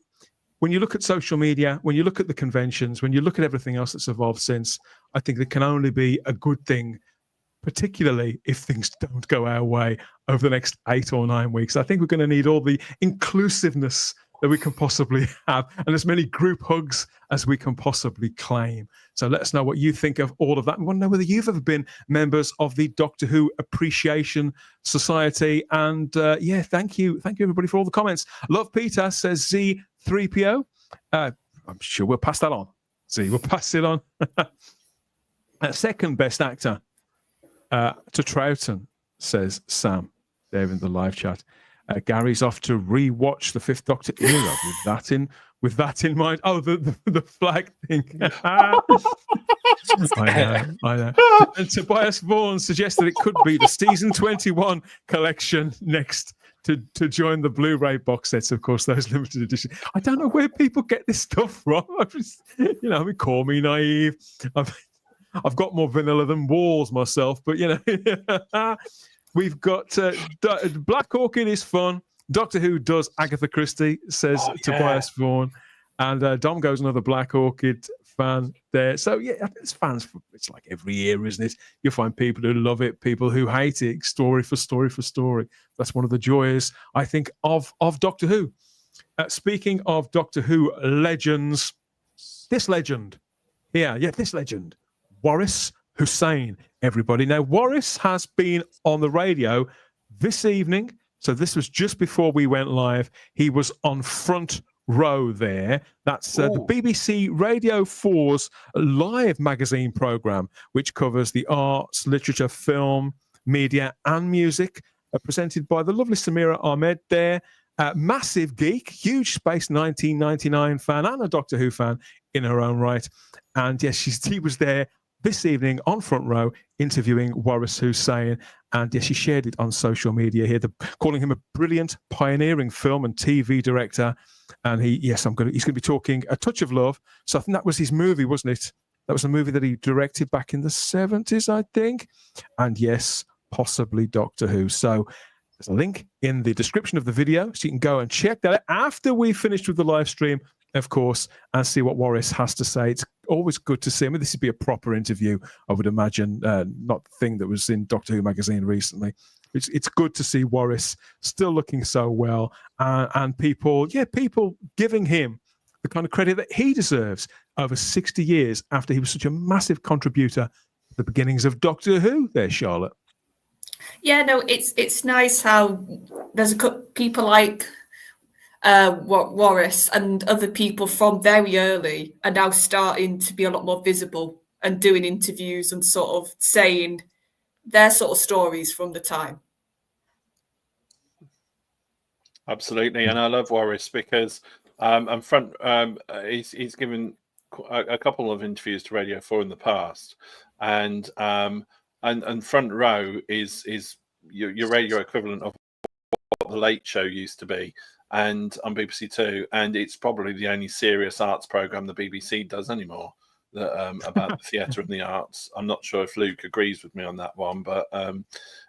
when you look at social media, when you look at the conventions, when you look at everything else that's evolved since, I think it can only be a good thing, particularly if things don't go our way over the next 8 or 9 weeks. I think we're going to need all the inclusiveness that we can possibly have and as many group hugs as we can possibly claim. So let us know what you think of all of that. We want to know whether you've ever been members of the Doctor Who Appreciation Society. And thank you everybody for all the comments. Love Peter, says Z3PO. I'm sure we'll pass that on. Z, we'll pass it on. Second best actor to Troughton, says Sam there in the live chat. Gary's off to re-watch the Fifth Doctor era with that in mind. Oh, the flag thing. I know. And Tobias Vaughan suggests that it could be the season 21 collection next to join the Blu-ray box sets. Of course, those limited edition. I don't know where people get this stuff from. Call me naive. I've got more vanilla than walls myself, but we've got Black Orchid is fun. Doctor Who does Agatha Christie, says Tobias Vaughan. And Dom goes another Black Orchid fan there. So yeah, I think it's fans. It's like every year, isn't it? You'll find people who love it, people who hate it. Story for story for story. That's one of the joys, I think, of Doctor Who. Speaking of Doctor Who legends, this legend here, this legend, Waris Hussein. Everybody, now Waris has been on the radio this evening. So this was just before we went live. He was on Front Row there. That's the BBC Radio 4's live magazine programme, which covers the arts, literature, film, media and music, presented by the lovely Samira Ahmed there. Massive geek, huge Space 1999 fan and a Doctor Who fan in her own right. And yes, he was there this evening on Front Row interviewing Waris Hussein. And yes, she shared it on social media here, calling him a brilliant, pioneering film and TV director. And he's going to be talking A Touch of Love. So I think that was his movie, wasn't it? That was a movie that he directed back in the 70s, I think. And yes, possibly Doctor Who. So there's a link in the description of the video, so you can go and check that out after we finished with the live stream, of course, and see what Waris has to say. It's always good to see him. This would be a proper interview, I would imagine, not the thing that was in Doctor Who magazine recently. It's good to see Waris still looking so well, and people giving him the kind of credit that he deserves over 60 years after he was such a massive contributor at the beginnings of Doctor Who there, Charlotte. Yeah, no, it's nice how there's people like Waris and other people from very early are now starting to be a lot more visible and doing interviews and sort of saying their sort of stories from the time. Absolutely, and I love Waris because he's given a couple of interviews to Radio 4 in the past, and Front Row is your radio equivalent of what the Late Show used to be, and on BBC Two, and it's probably the only serious arts program the BBC does anymore about the theatre and the arts. I'm not sure if Luke agrees with me on that one, but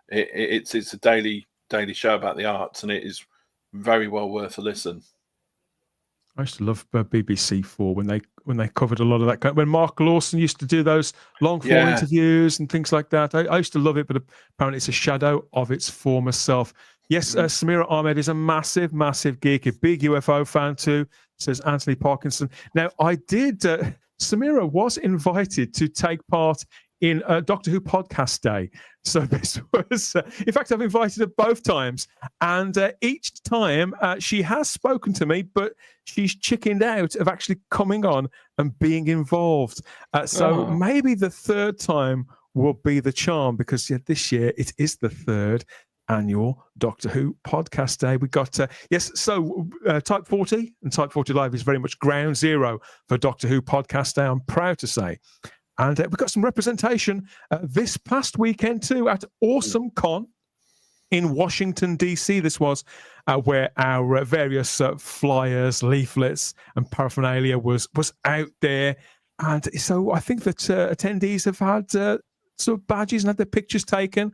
it's a daily show about the arts, and it is very well worth a listen. I used to love BBC 4 when they covered a lot of that. When Mark Lawson used to do those long form interviews and things like that, I used to love it, but apparently it's a shadow of its former self. Yes, Samira Ahmed is a massive, massive geek, a big UFO fan too, says Anthony Parkinson. Now, Samira was invited to take part in Doctor Who Podcast Day. So this was, in fact, I've invited her both times. And each time she has spoken to me, but she's chickened out of actually coming on and being involved. So maybe the third time will be the charm, because this year it is the third annual Doctor Who Podcast Day. We got, Type 40 and Type 40 Live is very much ground zero for Doctor Who Podcast Day, I'm proud to say. And we got some representation this past weekend too at Awesome Con in Washington, D.C. This was where our various flyers, leaflets and paraphernalia was out there. And so I think that attendees have had sort of badges and had their pictures taken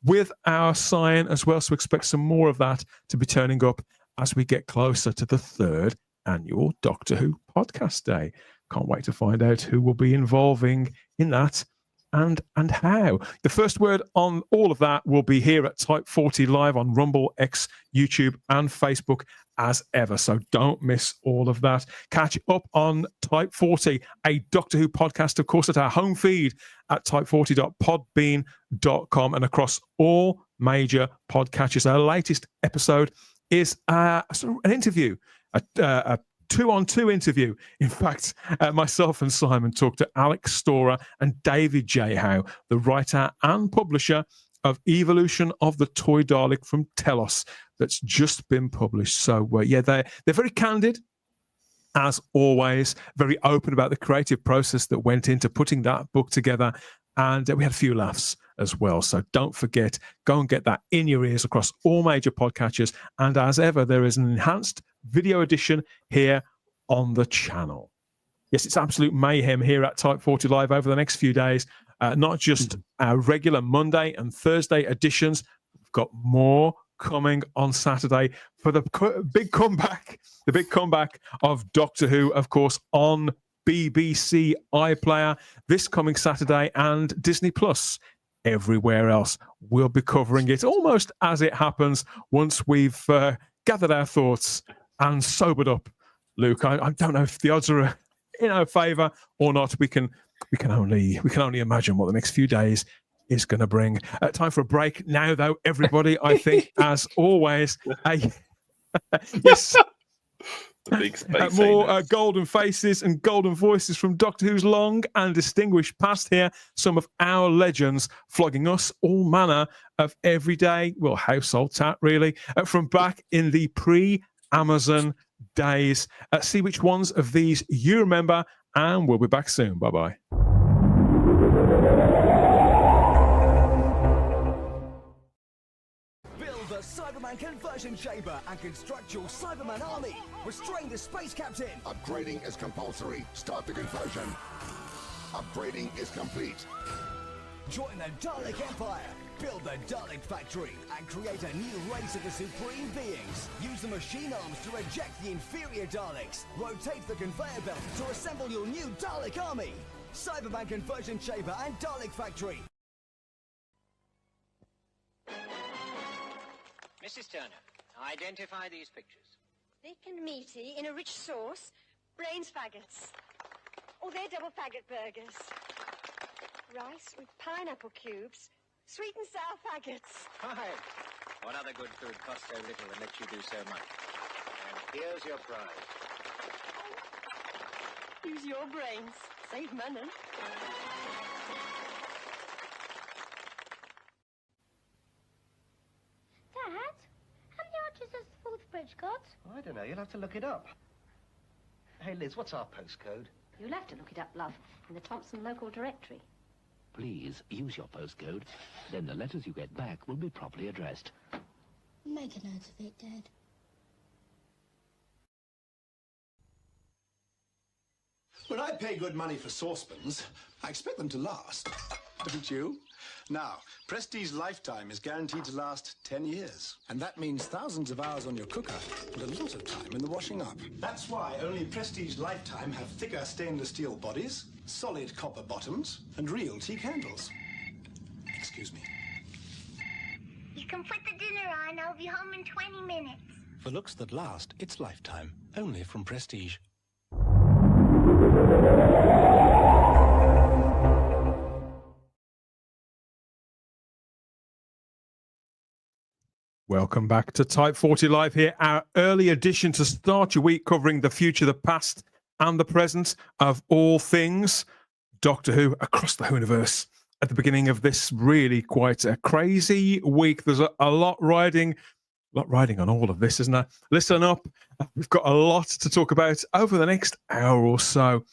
with our sign as well. So expect some more of that to be turning up as we get closer to the third annual Doctor Who Podcast Day. Can't wait to find out who will be involving in that and how. The first word on all of that will be here at Type 40 Live on Rumble, X, YouTube and Facebook as ever. So don't miss all of that. Catch up on Type 40, a Doctor Who podcast, of course, at our home feed at type40.podbean.com and across all major podcatchers. Our latest episode is an interview, a two-on-two interview. In fact, myself and Simon talked to Alex Storer and David J. Howe, the writer and publisher of Evolution of the Toy Dalek from Telos, that's just been published. So, they're very candid, as always, very open about the creative process that went into putting that book together. And we had a few laughs as well. So don't forget, go and get that in your ears across all major podcatchers. And as ever, there is an enhanced video edition here on the channel. Yes, it's absolute mayhem here at Type 40 Live over the next few days. Not just our regular Monday and Thursday editions. We've got more coming on Saturday for the big comeback of Doctor Who, of course, on BBC iPlayer this coming Saturday, and Disney Plus everywhere else. We'll be covering it almost as it happens once we've gathered our thoughts and sobered up. Luke, I don't know if the odds are in our favour or not. We can only imagine what the next few days is going to bring. Time for a break now, though, everybody. I think, as always, yes. Big space More golden faces and golden voices from Doctor Who's long and distinguished past here. Some of our legends flogging us all manner of everyday, well, household tat, really, from back in the pre-Amazon days. See which ones of these you remember, and we'll be back soon. Bye-bye. Cyberman conversion chamber and construct your Cyberman army. Restrain the space captain. Upgrading is compulsory. Start the conversion. Upgrading is complete. Join the Dalek Empire. Build the Dalek factory and create a new race of the supreme beings. Use the machine arms to reject the inferior Daleks. Rotate the conveyor belt to assemble your new Dalek army. Cyberman conversion chamber and Dalek factory. Mrs. Turner, identify these pictures. Thick and meaty in a rich sauce. Brains faggots. Or they're double faggot burgers. Rice with pineapple cubes. Sweet and sour faggots. Hi. What other good food costs so little and lets you do so much? And here's your prize. Use your brains. Save money. Dad, how many arches has the fourth bridge got? I don't know. You'll have to look it up. Hey, Liz, what's our postcode? You'll have to look it up, love, in the Thompson local directory. Please use your postcode. Then the letters you get back will be properly addressed. Make a note of it, Dad. When I pay good money for saucepans, I expect them to last. Don't you? Now, Prestige Lifetime is guaranteed to last 10 years. And that means thousands of hours on your cooker and a lot of time in the washing up. That's why only Prestige Lifetime have thicker stainless steel bodies, solid copper bottoms, and real teak handles. Excuse me. You can put the dinner on. I'll be home in 20 minutes. For looks that last, it's Lifetime. Only from Prestige. Welcome back to Type 40 Live here, our early edition to start your week, covering the future, the past, and the present of all things Doctor Who across the Whoniverse. At the beginning of this really quite a crazy week, there's a lot riding on all of this, isn't there? Listen up, we've got a lot to talk about over the next hour or so.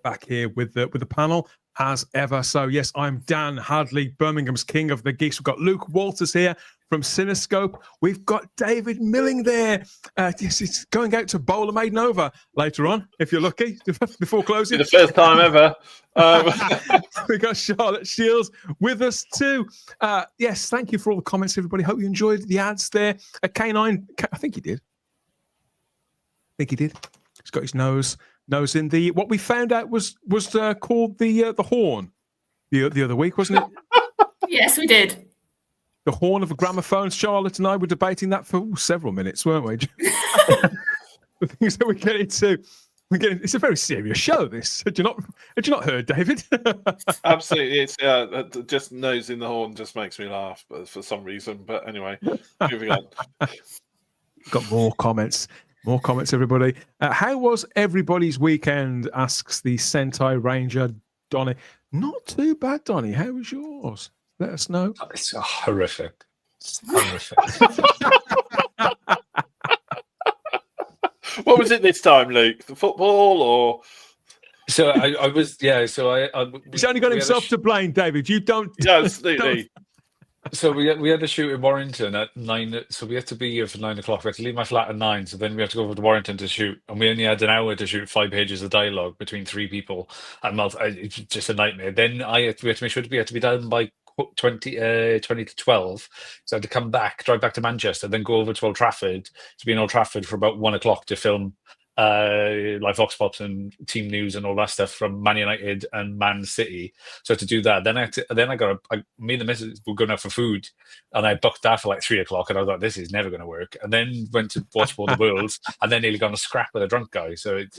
Back here with the panel as ever. So yes, I'm Dan Hadley, Birmingham's King of the Geeks. We've got Luke Walters here from Cinescope. We've got David Milling there. Yes, it's going out to bowl a maiden over later on, if you're lucky, before closing. The first time ever. We got Charlotte Shields with us too. Yes, thank you for all the comments, everybody. Hope you enjoyed the ads there. K9, I think he did. He's got his nose in the, what we found out was called the horn the other week, wasn't it? Yes, we did. The horn of a gramophone. Charlotte and I were debating that for several minutes, weren't we? The things that we get into. It's a very serious show, this. Had you not heard, David? Absolutely. It's just nose in the horn just makes me laugh, but for some reason. But anyway, moving on. Got more comments. More comments, everybody. How was everybody's weekend? Asks the Sentai Ranger, Donny. Not too bad, Donny. How was yours? Let us know. It's horrific. What was it this time, Luke? The football or? So I was, yeah. So I he's only got himself to blame, David. You don't. Yeah, absolutely. So we had a shoot in Warrington at 9. So we had to be here for 9 o'clock. We had to leave my flat at 9. So then we had to go over to Warrington to shoot, and we only had an hour to shoot 5 pages of dialogue between 3 people. And it's just a nightmare. Then we had to make sure we had to be done by 20 to 12. So I had to come back, drive back to Manchester, then go over to Old Trafford to be in Old Trafford for about 1 o'clock to film like Vox Pops and Team News and all that stuff from Man United and Man City. So to do that, then me and the missus were going out for food, and I booked that for like 3 o'clock, and I was like, this is never going to work. And then went to watch War of the Worlds, and then nearly got on a scrap with a drunk guy. So and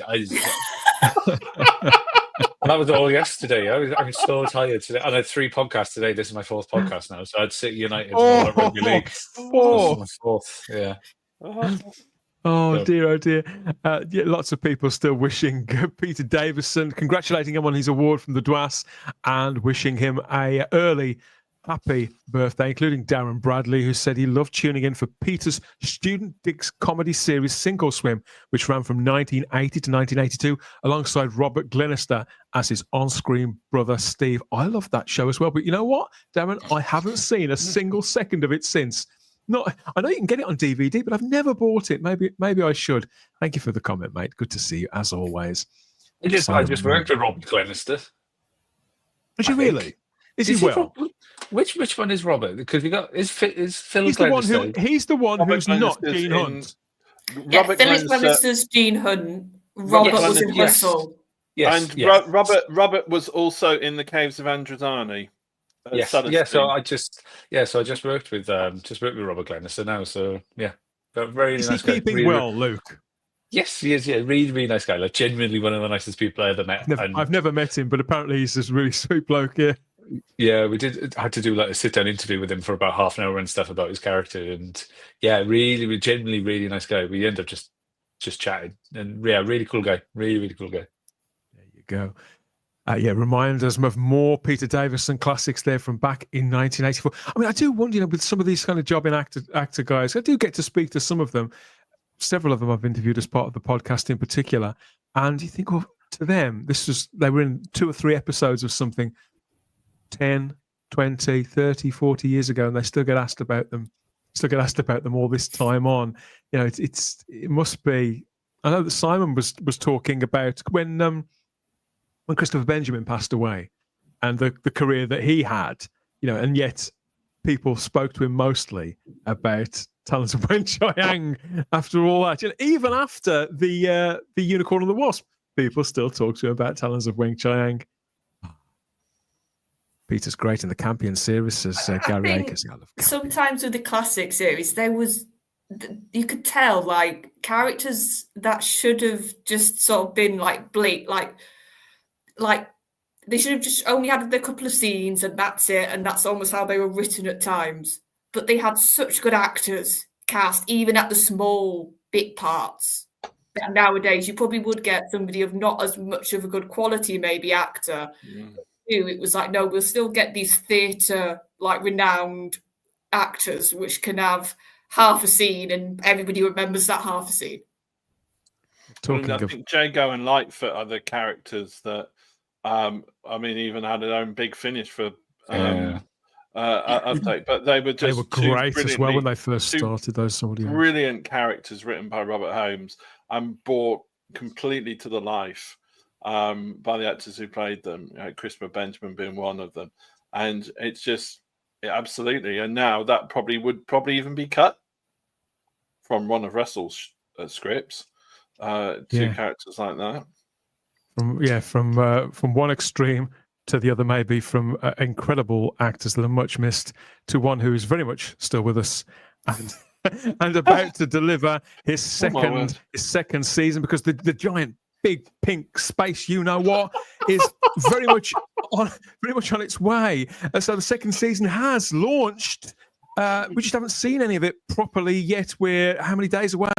that was all yesterday. I'm so tired today. And I had 3 podcasts today. This is my 4th podcast now. So I had City United and all that rugby league. Four. This is my 4th, yeah. Oh dear, oh dear. Yeah, lots of people still wishing Peter Davison, congratulating him on his award from the DWAS and wishing him a early happy birthday, including Darren Bradley, who said he loved tuning in for Peter's Student Digs comedy series Sink or Swim, which ran from 1980 to 1982 alongside Robert Glenister as his on-screen brother Steve. I love that show as well, but you know what, Darren, I haven't seen a single second of it since. I know you can get it on DVD, but I've never bought it. Maybe I should. Thank you for the comment, mate. Good to see you as always. I just worked with Robert Glenister. Did you really? Is he well? Which one is Robert? Because we got is Phil he's Glenister. He's the one Robert who's not Gene Hunt. Philip Glenister's Gene Hunt. Robert was in Russell. Yes. And Robert was also in the Caves of Androzani. Yes. So I just worked with Robert Glenister now. So yeah, but very is nice he keeping guy. well, Luke? Yes, he is. Yeah, really nice guy. Like genuinely one of the nicest people I ever met. I've never met him, but apparently he's this really sweet bloke. Yeah. Yeah, we had to do like a sit-down interview with him for about half an hour and stuff about his character, and yeah, really, genuinely really nice guy. We ended up just chatting, and yeah, really cool guy, really cool guy. There you go. Yeah, remind us of more Peter Davison classics there from back in 1984. I mean, I do wonder, with some of these kind of jobbing actor guys, I do get to speak to some of them. Several of them I've interviewed as part of the podcast in particular, and you think, well, to them, they were in 2 or 3 episodes of something 10, 20, 30, 40 years ago, and they still get asked about them. All this time on. You know, it must be. I know that Simon was talking about when Christopher Benjamin passed away, and the career that he had. You know, and yet people spoke to him mostly about Talons of Wen Chiang after all that. You know, even after the Unicorn and the Wasp, people still talk to him about Talons of Wen Chiang. Peter's great in the Campion series, says Gary Akers. Sometimes with the classic series, you could tell like characters that should have just sort of been like they should have just only had a couple of scenes and that's it, and that's almost how they were written at times. But they had such good actors cast, even at the small bit parts. Nowadays, you probably would get somebody of not as much of a good quality, maybe actor. It was like, no, we'll still get these theatre like renowned actors which can have half a scene and everybody remembers that half a scene. I think Jago and Lightfoot are the characters that even had their own big finish for update, but they were great as well when they first started. Those brilliant characters written by Robert Holmes and brought completely to the life by the actors who played them, Christopher Benjamin being one of them. And it's just absolutely. And now that would even be cut from one of Russell's scripts. Two characters like that. From one extreme to the other, maybe from incredible actors that are much missed to one who is very much still with us and about to deliver his second season, because the giant big pink space, is very much on its way. And so the second season has launched. We just haven't seen any of it properly yet. We're how many days away?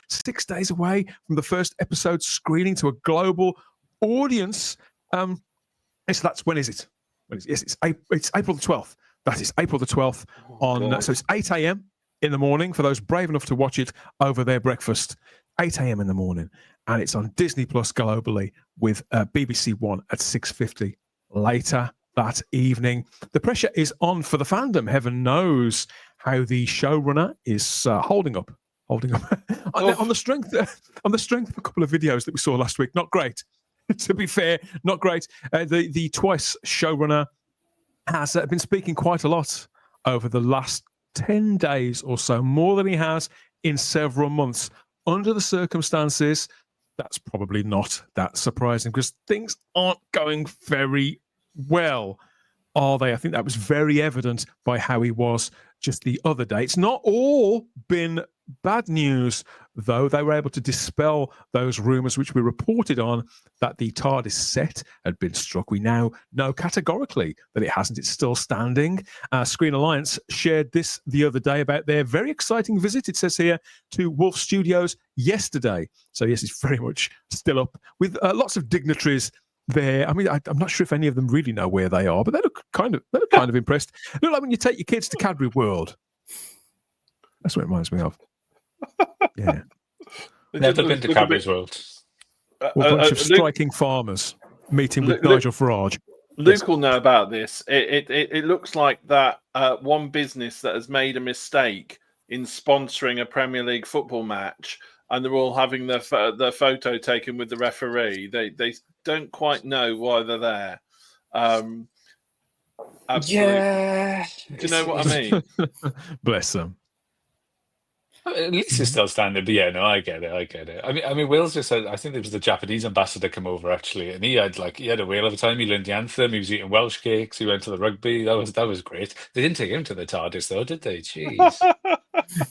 6 days away from the first episode screening to a global audience. So that's when is it? Yes, it's April the 12th. That is April the 12th so it's 8 a.m. in the morning for those brave enough to watch it over their breakfast. 8 a.m. in the morning, and it's on Disney Plus globally with BBC One at 6:50 later that evening. The pressure is on for the fandom. Heaven knows how the showrunner is holding up on the strength of a couple of videos that we saw last week. Not great, to be fair, not great. The Twice showrunner has been speaking quite a lot over the last 10 days or so, more than he has in several months. Under the circumstances, that's probably not that surprising because things aren't going very well, are they? I think that was very evident by how he was just the other day. It's not all been bad news, though. They were able to dispel those rumours which we reported on that the TARDIS set had been struck. We now know categorically that it hasn't. It's still standing. Screen Alliance shared this the other day about their very exciting visit, it says here, to Wolf Studios yesterday. So yes, it's very much still up with lots of dignitaries there. I mean, I'm not sure if any of them really know where they are, but they look kind of impressed. They look like when you take your kids to Cadbury World. That's what it reminds me of. Yeah. Never been to Cadbury's World. A bunch of striking farmers meeting with Nigel Farage. Luke will know about this. It looks like that one business that has made a mistake in sponsoring a Premier League football match, and they're all having their photo taken with the referee. They don't quite know why they're there. Yeah. Do you know what I mean? Bless them. At least it's still standing, but yeah, no, I get it. I mean, Will's just said. I think there was the Japanese ambassador come over actually, and he had a whale of a time. He learned the anthem. He was eating Welsh cakes. He went to the rugby. That was great. They didn't take him to the TARDIS though, did they? Jeez.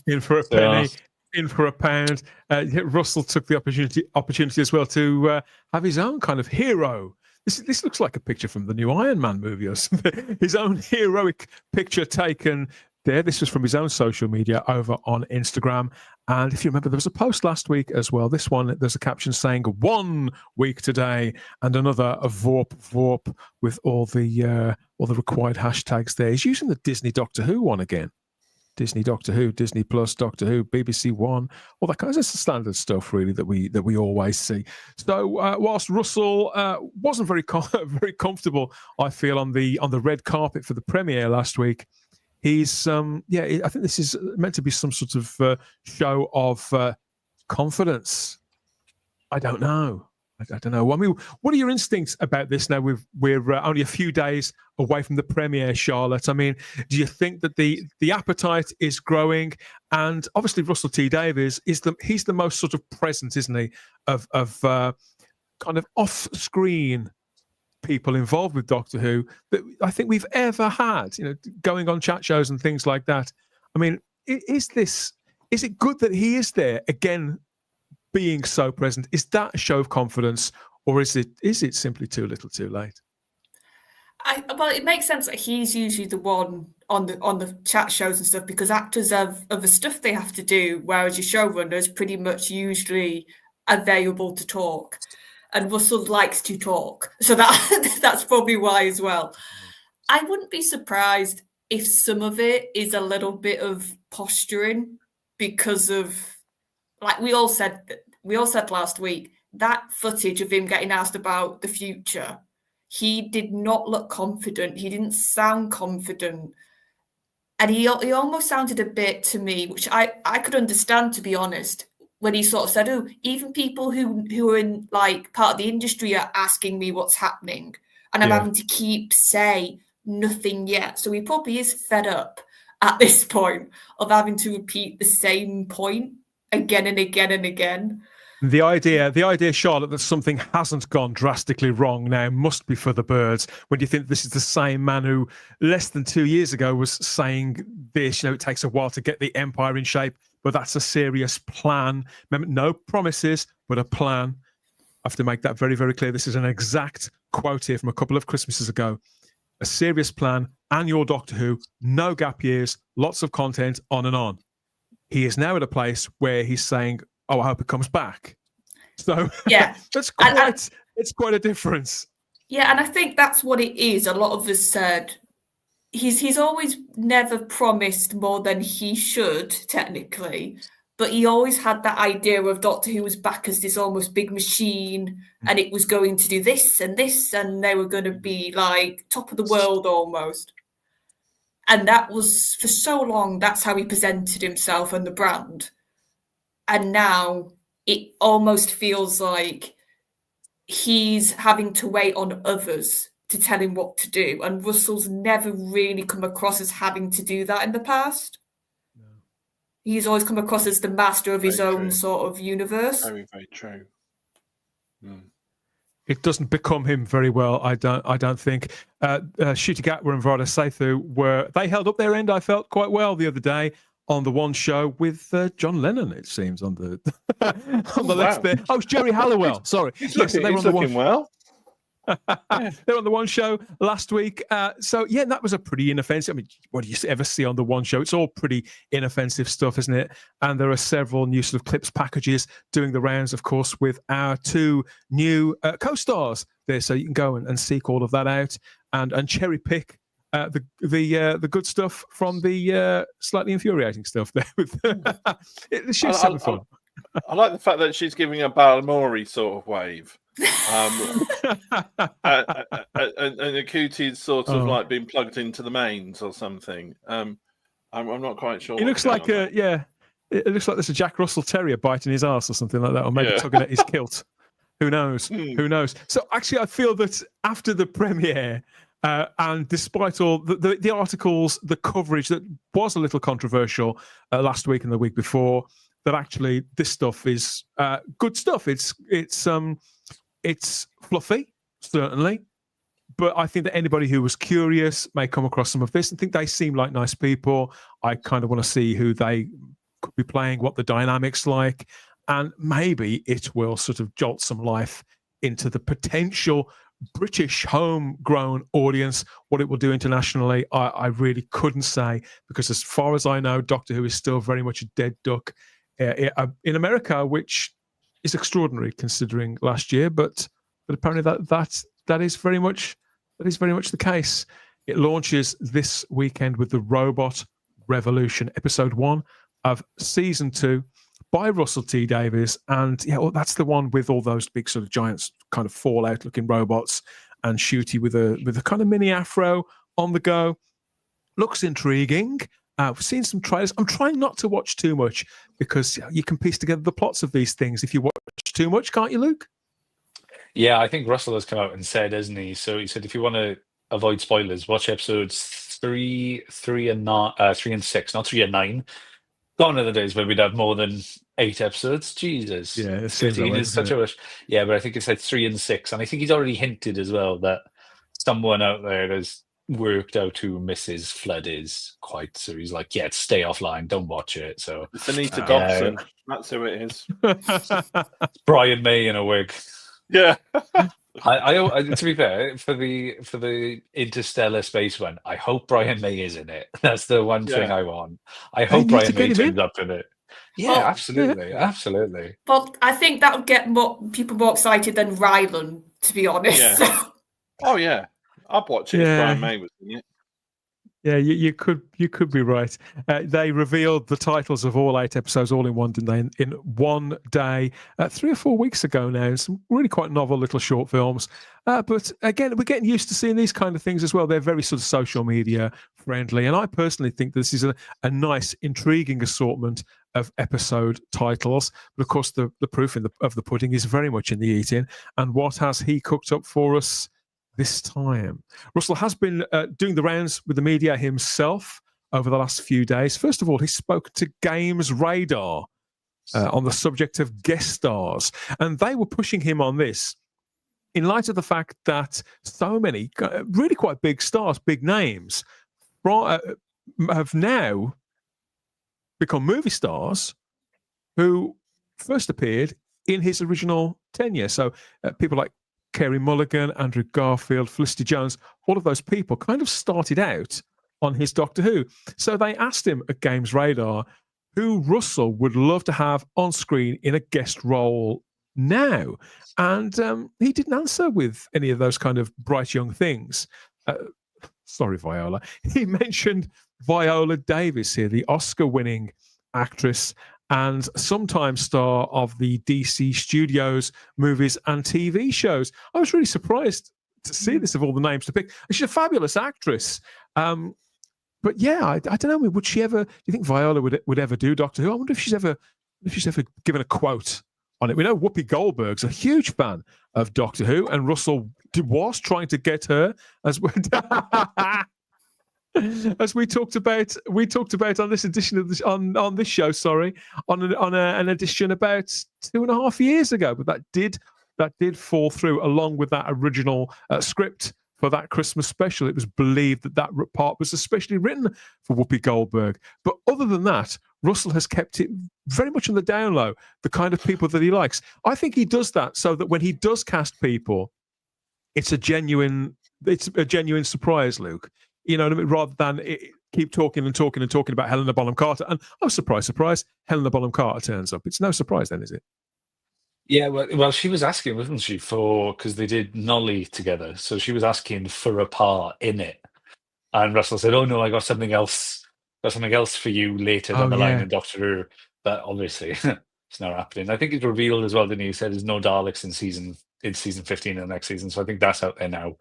In for a penny, in for a pound. Russell took the opportunity as well to have his own kind of hero. This looks like a picture from the new Iron Man movie or something. His own heroic picture taken there. This was from his own social media over on Instagram. And if you remember, there was a post last week as well. This one, there's a caption saying 1 week today, and another a vorp with all the required hashtags there. He's using the Disney Doctor Who one again. Disney Doctor Who, Disney Plus Doctor Who, BBC One, all that kind of standard stuff really that we always see. So whilst Russell wasn't very comfortable, I feel on the red carpet for the premiere last week, he's I think this is meant to be some sort of show of confidence. I don't know. I don't know. I mean, what are your instincts about this now? We're only a few days away from the premiere, Charlotte. I mean, do you think that the appetite is growing? And obviously, Russell T Davies he's the most sort of present, isn't he, of kind of off-screen people involved with Doctor Who that I think we've ever had. Going on chat shows and things like that. I mean, is it good that he is there again? Being so present, is that a show of confidence, or is it simply too little, too late? Well, it makes sense that he's usually the one on the chat shows and stuff because actors have the stuff they have to do, whereas your showrunner is pretty much usually available to talk, and Russell likes to talk, so that's probably why as well. I wouldn't be surprised if some of it is a little bit of posturing because of, like we all said last week, that footage of him getting asked about the future, he did not look confident. He didn't sound confident. And he almost sounded a bit to me, which I could understand, to be honest, when he sort of said, oh, even people who are in like part of the industry are asking me what's happening. And I'm having to say nothing yet. So he probably is fed up at this point of having to repeat the same point again and again and again. The idea, Charlotte, that something hasn't gone drastically wrong now must be for the birds. When you think this is the same man who less than 2 years ago was saying this, it takes a while to get the empire in shape, but that's a serious plan. Remember, no promises, but a plan. I have to make that very, very clear. This is an exact quote here from a couple of Christmases ago. A serious plan, and your Doctor Who, no gap years, lots of content, on and on. He is now at a place where he's saying, oh, I hope it comes back. So yeah, it's quite a difference. Yeah, and I think that's what it is. A lot of us said he's always never promised more than he should, technically, but he always had that idea of Doctor Who was back as this almost big machine, and it was going to do this, and they were going to be like top of the world almost. And that was, for so long, that's how he presented himself and the brand. And now it almost feels like he's having to wait on others to tell him what to do. And Russell's never really come across as having to do that in the past. No. He's always come across as the master of his own sort of universe. Very, very true. It doesn't become him very well, I don't think. Ncuti Gatwa and Varda Sethu they held up their end, I felt, quite well the other day on the one show with John Lennon, it seems, on the on the list there. Oh, it's Jerry Halliwell. Sorry. He's looking well. They're on the one show last week. So, yeah, that was a pretty inoffensive. I mean, what do you ever see on the one show? It's all pretty inoffensive stuff, isn't it? And there are several new sort of clips packages doing the rounds, of course, with our two new co-stars there. So you can go and seek all of that out and cherry pick the good stuff from the slightly infuriating stuff there. It shoots having fun. I like the fact that she's giving a Balmori sort of wave. And Ncuti sort of like being plugged into the mains or something. I'm not quite sure. It looks like it looks like there's a Jack Russell Terrier biting his ass or something like that, or maybe tugging at his kilt. Who knows? Who knows? So actually, I feel that after the premiere, and despite all the articles, the coverage that was a little controversial last week and the week before, that actually this stuff is good stuff. It's fluffy, certainly, but I think that anybody who was curious may come across some of this and think they seem like nice people. I kind of want to see who they could be playing, what the dynamic's like, and maybe it will sort of jolt some life into the potential British homegrown audience. What it will do internationally, I really couldn't say, because as far as I know, Doctor Who is still very much a dead duck in America, which is extraordinary considering last year, but apparently that is very much the case. It launches this weekend with the Robot Revolution, episode 1 of season 2 by Russell T Davies, and that's the one with all those big sort of giants, kind of Fallout looking robots, and Ncuti with a kind of mini afro on the go. Looks intriguing. We've seen some trailers. I'm trying not to watch too much because you can piece together the plots of these things if you watch too much, can't you, Luke? Yeah, I think Russell has come out and said, hasn't he? So he said if you want to avoid spoilers, watch episodes 3 and 6, not 3 and 9. Gone are the days where we'd have more than 8 episodes. Jesus. Yeah, 15 is such a rush. Yeah, but I think it's like 3 and 6. And I think he's already hinted as well that someone out there has worked out who Mrs. Flood is quite. So he's like, yeah, stay offline. Don't watch it. So it's Anita Dobson. That's who it is. It's Brian May in a wig. Yeah. I to be fair, for the Interstellar space one, I hope Brian May is in it. That's the one thing I want. I hope Brian May turns up in it. Yeah, absolutely. But I think that would get people more excited than Rylan, to be honest. Yeah. Oh yeah, I'd watch it if Brian May was in it. Yeah, you could be right. They revealed the titles of all 8 episodes all in one, didn't they? In one day, 3 or 4 weeks ago now. Some really quite novel little short films. But again, we're getting used to seeing these kind of things as well. They're very sort of social media friendly. And I personally think this is a nice, intriguing assortment of episode titles. But of course, the proof of the pudding is very much in the eating. And what has he cooked up for us this time? Russell has been doing the rounds with the media himself over the last few days. First of all, he spoke to Games Radar on the subject of guest stars, and they were pushing him on this in light of the fact that so many really quite big stars, big names, have now become movie stars who first appeared in his original tenure. So people like Kerry Mulligan, Andrew Garfield, Felicity Jones, all of those people kind of started out on his Doctor Who. So they asked him at Games Radar who Russell would love to have on screen in a guest role now. And he didn't answer with any of those kind of bright young things. Sorry, Viola. He mentioned Viola Davis here, the Oscar-winning actress and sometime star of the DC Studios movies and TV shows. I was really surprised to see this of all the names to pick. She's a fabulous actress. But yeah, I don't know. Would she ever? Do you think Viola would ever do Doctor Who? I wonder if she's ever given a quote on it. We know Whoopi Goldberg's a huge fan of Doctor Who, and Russell was trying to get her as well. As we talked about on this edition of on this show, on an edition about 2.5 years ago, but that did did fall through, along with that original script for that Christmas special. It was believed that part was especially written for Whoopi Goldberg. But other than that, Russell has kept it very much on the down low, the kind of people that he likes. I think he does that so that when he does cast people, it's a genuine surprise, Luke. You know what I mean? Rather than keep talking about Helena Bonham Carter. And oh, surprise, Helena Bonham Carter turns up. It's no surprise then, is it? Yeah, well, she was asking, wasn't she, because they did Nolly together. So she was asking for a part in it. And Russell said, "Oh no, I got something else. Got something else for you later down the line in Doctor Who." But obviously, it's not happening. I think it's revealed as well, didn't he? He said there's no Daleks in season 15 of the next season. So I think that's out there now.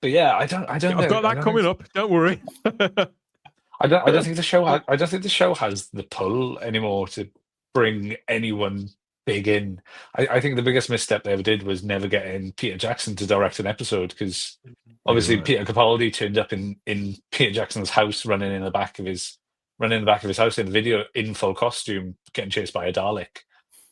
But yeah, I don't know. I've got that coming up. Don't worry. I don't think the show. I don't think the show has the pull anymore to bring anyone big in. I think the biggest misstep they ever did was never getting Peter Jackson to direct an episode, because obviously Peter Capaldi turned up in Peter Jackson's house, running in the back of his house in the video in full costume, getting chased by a Dalek.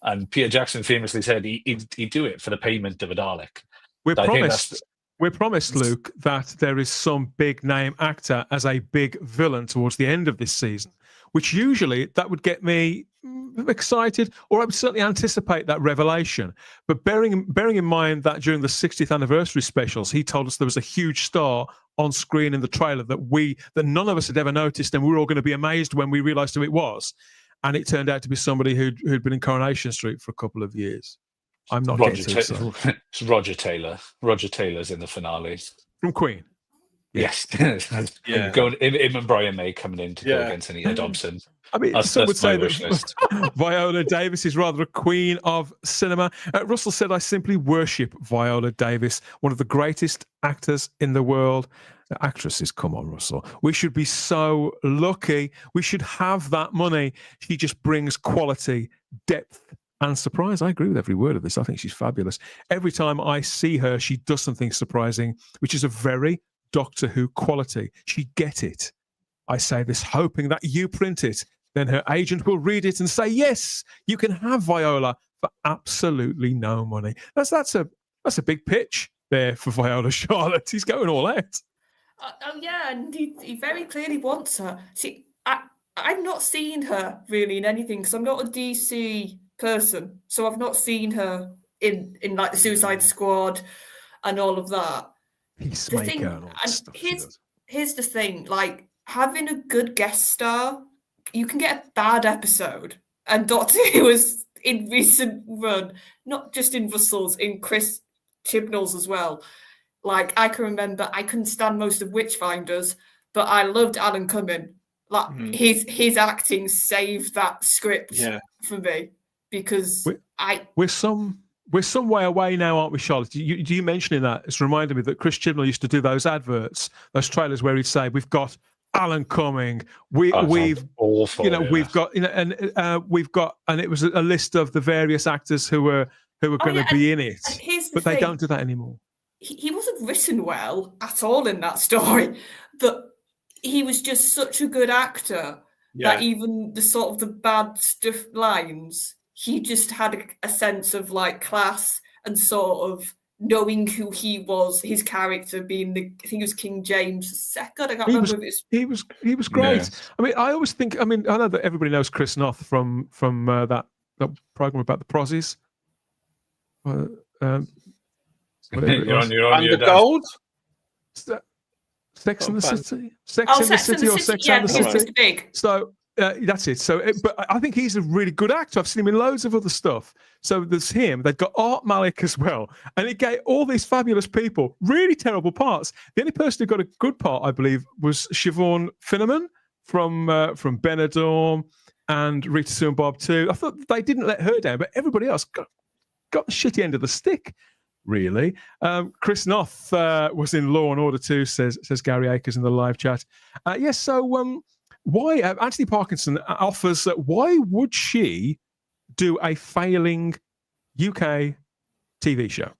And Peter Jackson famously said he'd do it for the payment of a Dalek. We're promised, Luke, that there is some big name actor as a big villain towards the end of this season, which usually that would get me excited, or I would certainly anticipate that revelation. But bearing in mind that during the 60th anniversary specials, he told us there was a huge star on screen in the trailer that none of us had ever noticed, and we were all going to be amazed when we realised who it was. And it turned out to be somebody who'd been in Coronation Street for a couple of years. I'm not getting too excited. It's Roger Taylor. Roger Taylor's in the finale. From Queen. Yes. Him and Brian May coming in to go against Anita Dobson. I mean, some would say that Viola Davis is rather a queen of cinema. Russell said, "I simply worship Viola Davis, one of the greatest actors in the world." Actresses, come on, Russell. We should be so lucky. We should have that money. She just brings quality, depth, and surprise. I agree with every word of this. I think she's fabulous. Every time I see her, she does something surprising, which is a very Doctor Who quality. She get it. I say this hoping that you print it. Then her agent will read it and say, "Yes, you can have Viola for absolutely no money." That's a big pitch there for Viola Charlotte. He's going all out. Yeah, and he very clearly wants her. See, I've not seen her really in anything, because I'm not a DC person, so I've not seen her in like the Suicide Squad and all of that. Peacemaker and all that stuff. Here's the thing, like, having a good guest star, you can get a bad episode. And Doctor Who was in recent run, not just in Russell's, in Chris Chibnall's as well. Like, I can remember, I couldn't stand most of Witchfinders, but I loved Alan Cumming. Like, his acting saved that script for me, because we're some way away now, aren't we, Charlotte? You mentioning that, it's reminded me that Chris Chibnall used to do those adverts, those trailers where he'd say, "We've got Alan Cumming, we've got, and it was a list of the various actors who were going to be in it." But they don't do that anymore. He wasn't written well at all in that story, but he was just such a good actor that even the sort of the bad stuff lines, he just had a sense of like class and sort of knowing who he was, his character being I think it was King James II. I can't remember if it's... He was great. Yeah. I mean, I always think, I know that everybody knows Chris Noth from that program about the Prozzies. You're on the Gold? Sex in the City? Sex in the City or Sex and the City? Big. So that's it. But I think he's a really good actor. I've seen him in loads of other stuff. So there's him. They've got Art Malik as well. And it gave all these fabulous people really terrible parts. The only person who got a good part, I believe, was Siobhan Finneman from Benidorm and Rita Sue and Bob too. I thought they didn't let her down, but everybody else got the shitty end of the stick. Really. Chris Noth was in Law and Order too, says Gary Akers in the live chat. So why Anthony Parkinson offers why would she do a failing UK TV show?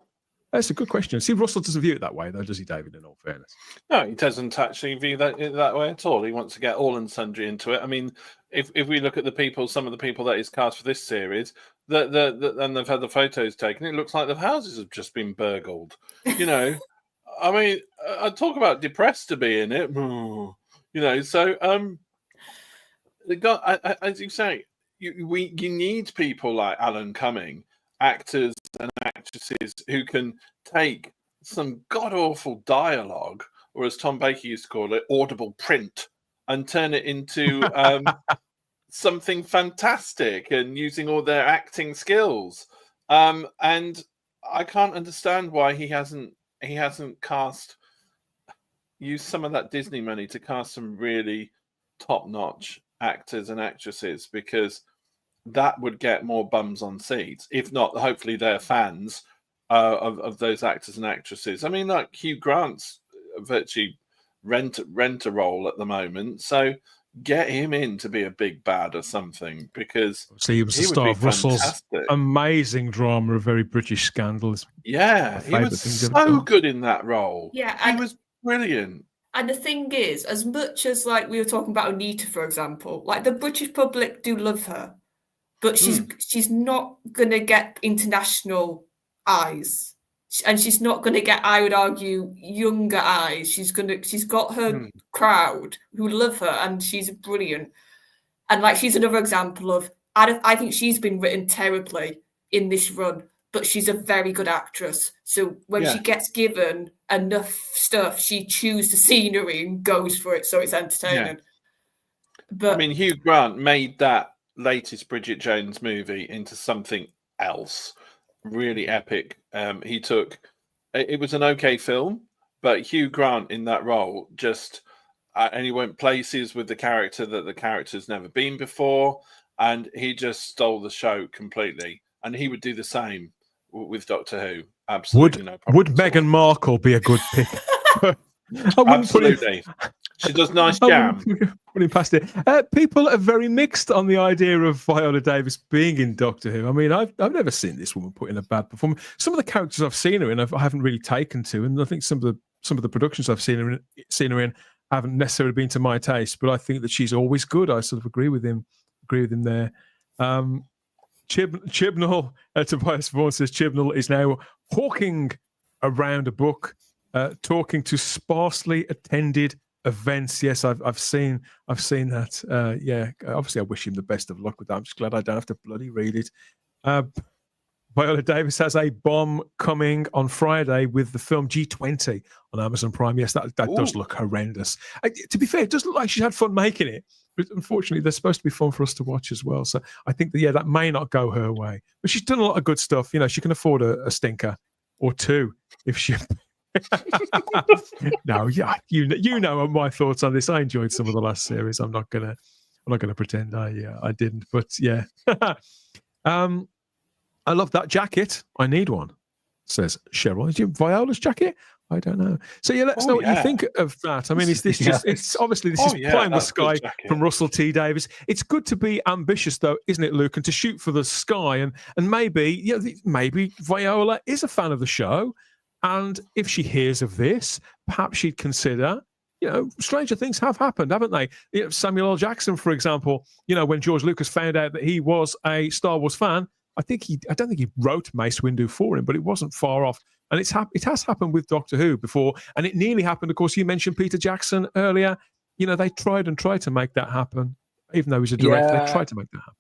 That's a good question. See, Russell doesn't view it that way, though, does he, David, in all fairness? No, he doesn't actually view that way at all. He wants to get all and sundry into it. I mean, if we look at some of the people that is cast for this series, and they've had the photos taken. It looks like the houses have just been burgled. You know, I mean, I talk about depressed to be in it. You know, so as you say, you need people like Alan Cumming, actors and actresses who can take some god awful dialogue, or as Tom Baker used to call it, audible print, and turn it into something fantastic, and using all their acting skills. And I can't understand why he hasn't used some of that Disney money to cast some really top-notch actors and actresses, because that would get more bums on seats. If not, hopefully they're fans of those actors and actresses. I mean, like Hugh Grant's virtually rent a role at the moment, so get him in to be a big bad or something, because he was the star of Russell's fantastic. amazing drama, A Very British Scandal. Yeah, he was so good in that role. Yeah, he was brilliant. And the thing is, as much as like we were talking about Anita, for example, like the British public do love her, but she's not gonna get international eyes, and she's not gonna get, I would argue, younger eyes. She's got her crowd who love her, and she's brilliant. And like she's another example of I think she's been written terribly in this run, but she's a very good actress. So when she gets given enough stuff, she chews the scenery and goes for it. So it's entertaining. Yeah. But I mean, Hugh Grant made that latest Bridget Jones movie into something else, really epic. He took it was an okay film, but Hugh Grant in that role just and he went places with the character that the character's never been before, and he just stole the show completely. And he would do the same with Doctor Who. Absolutely no problem. Would Meghan Markle be a good pick? Absolutely. She does nice jam. Putting past it. People are very mixed on the idea of Viola Davis being in Doctor Who. I mean, I've never seen this woman put in a bad performance. Some of the characters I've seen her in, I haven't really taken to, and I think some of the productions I've seen her in haven't necessarily been to my taste. But I think that she's always good. I sort of agree with him there. Chibnall, Tobias Vaughan says Chibnall is now hawking around a book, talking to sparsely attended events. Yes, I've seen that. Yeah, obviously I wish him the best of luck with that. I'm just glad I don't have to bloody read it. Viola Davis has a bomb coming on Friday with the film G20 on Amazon Prime. Yes, that does look horrendous. To be fair, it does look like she had fun making it, but unfortunately, they're supposed to be fun for us to watch as well. So I think that may not go her way. But she's done a lot of good stuff. You know, she can afford a stinker or two if she. No, yeah, you know my thoughts on this. I enjoyed some of the last series. I'm not gonna pretend I didn't. But yeah. I love that jacket. I need one, says Cheryl. Is it Viola's jacket? I don't know. So yeah, let us know what you think of that. I mean, is this just? It's obviously this is Pie in the Sky from Russell T Davies. It's good to be ambitious, though, isn't it, Luke? And to shoot for the sky, and maybe maybe Viola is a fan of the show, and if she hears of this, perhaps she'd consider. You know, stranger things have happened, haven't they? You know, Samuel L. Jackson, for example. You know, when George Lucas found out that he was a Star Wars fan. I don't think he wrote Mace Windu for him, but it wasn't far off. And it has happened with Doctor Who before, and it nearly happened. Of course, you mentioned Peter Jackson earlier. You know, they tried to make that happen, even though he's a director. They tried to make that happen.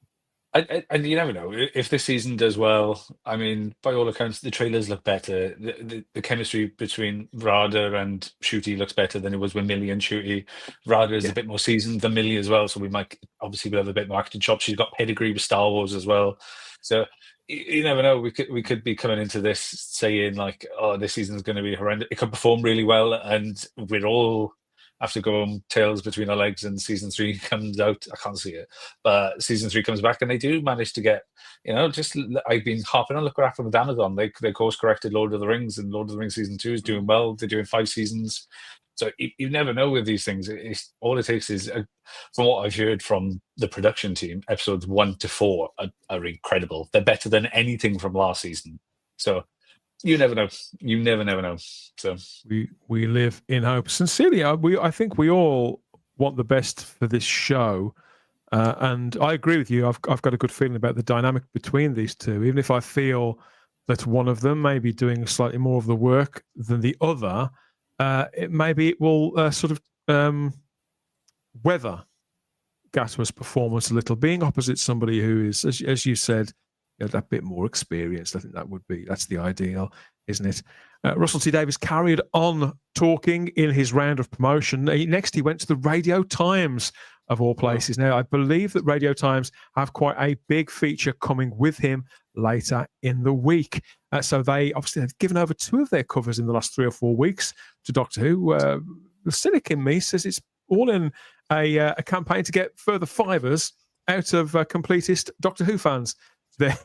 And you never know if this season does well. I mean, by all accounts, the trailers look better. The chemistry between Rada and Shooty looks better than it was with Millie and Shooty. Rada is a bit more seasoned than Millie as well, so we might obviously have a bit more acting chops. She's got pedigree with Star Wars as well, so you never know. We could be coming into this saying like, oh, this season is going to be horrendous. It could perform really well, and we're all have to go home tails between our legs, and season 3 comes out. I can't see it, but season 3 comes back, and they do manage to get, you know, I've been hopping on look what happened with Amazon. They course corrected Lord of the Rings, and Lord of the Rings season 2 is doing well. They're doing 5 seasons, so you never know with these things. All it takes is, from what I've heard from the production team, episodes 1 to 4 are incredible. They're better than anything from last season. So. You never know. You never know. So we live in hope. Sincerely, I think we all want the best for this show. And I agree with you. I've got a good feeling about the dynamic between these two, even if I feel that one of them may be doing slightly more of the work than the other. Maybe it will sort of weather Gatwa's performance a little, being opposite somebody who is, as you said, that bit more experienced. I think that's the ideal, isn't it? Russell T Davies carried on talking in his round of promotion. Next, he went to the Radio Times, of all places. Now, I believe that Radio Times have quite a big feature coming with him later in the week. So they obviously have given over 2 of their covers in the last 3 or 4 weeks to Doctor Who. The cynic in me says it's all in a campaign to get further fivers out of completist Doctor Who fans there.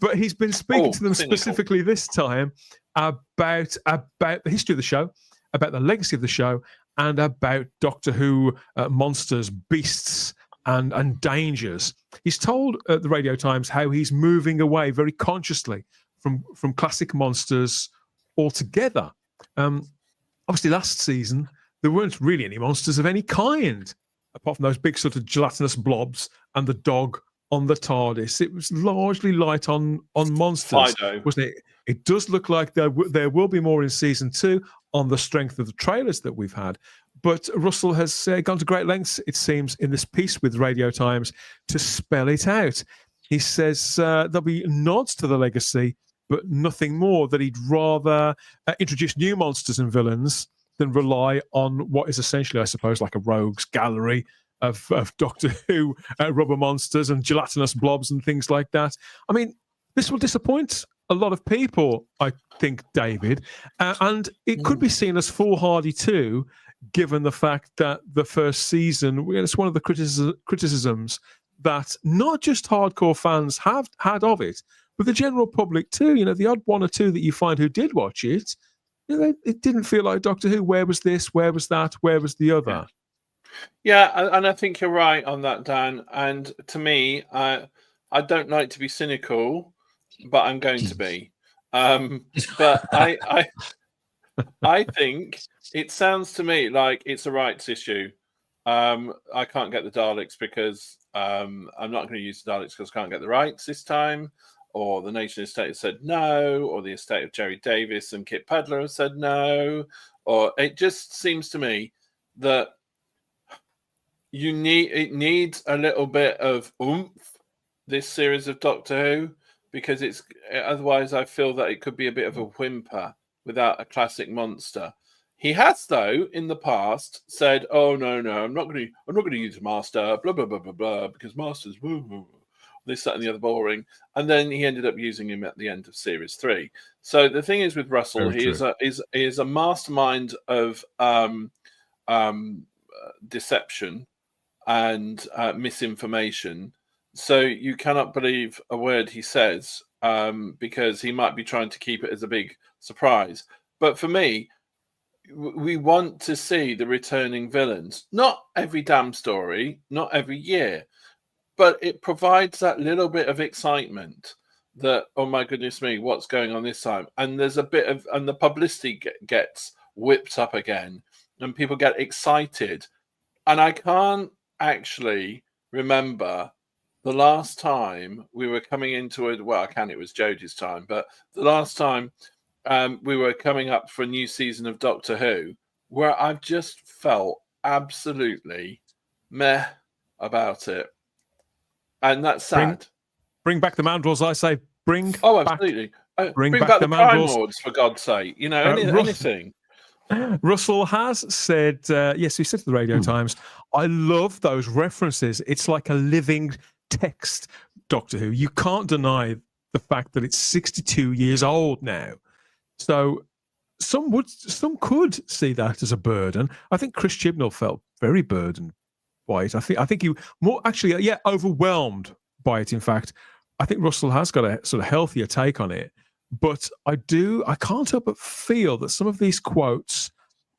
But he's been speaking to them specifically this time about the history of the show, about the legacy of the show, and about Doctor Who monsters, beasts, and dangers. He's told the Radio Times how he's moving away very consciously from classic monsters altogether. Obviously, last season, there weren't really any monsters of any kind, apart from those big sort of gelatinous blobs and the dog on the TARDIS. It was largely light on monsters, wasn't it? It does look like there will be more in season 2 on the strength of the trailers that we've had. But Russell has gone to great lengths, it seems, in this piece with Radio Times to spell it out. He says there'll be nods to the legacy, but nothing more, that he'd rather introduce new monsters and villains than rely on what is essentially, I suppose, like a rogues gallery of Doctor Who rubber monsters and gelatinous blobs and things like that. I mean, this will disappoint a lot of people, I think, David, and it could be seen as foolhardy too, given the fact that the first season, it's one of the criticisms that not just hardcore fans have had of it, but the general public too. You know, the odd 1 or 2 that you find who did watch it, you know, it didn't feel like Doctor Who. Where was this? Where was that? Where was the other? Yeah, and I think you're right on that, Dan. And to me, I don't like to be cynical, but I'm going to be. But I think it sounds to me like it's a rights issue. I can't get the Daleks because I'm not going to use the Daleks because I can't get the rights this time. Or the Nation Estate has said no, or the estate of Jerry Davis and Kit Pedler have said no. Or it just seems to me that it needs a little bit of oomph, this series of Doctor Who, because otherwise I feel that it could be a bit of a whimper without a classic monster. He has, though, in the past said, "Oh no, I'm not going to use Master, blah blah blah blah blah, because Master's woo woo, this, that, and the other boring." And then he ended up using him at the end of Series 3. So the thing is with Russell, he is a mastermind of deception and misinformation. So you cannot believe a word he says because he might be trying to keep it as a big surprise. But for me, we want to see the returning villains. Not every damn story, not every year, but it provides that little bit of excitement that, oh my goodness me, what's going on this time? And there's a bit of, and the publicity gets whipped up again and people get excited. And I can't actually remember the last time we were coming into it. Well, it was Jodie's time, but the last time we were coming up for a new season of Doctor Who, where I've just felt absolutely meh about it. And that's sad. Bring back the Mandrels, I say. Absolutely. Bring back the Crime Lords, for God's sake. You know, anything. Russell has said, yes, he said to the Radio Times, I love those references. It's like a living text, Doctor Who. You can't deny the fact that it's 62 years old now. So some could see that as a burden. I think Chris Chibnall felt very burdened by it. I think he more actually, overwhelmed by it. In fact, I think Russell has got a sort of healthier take on it. But I can't help but feel that some of these quotes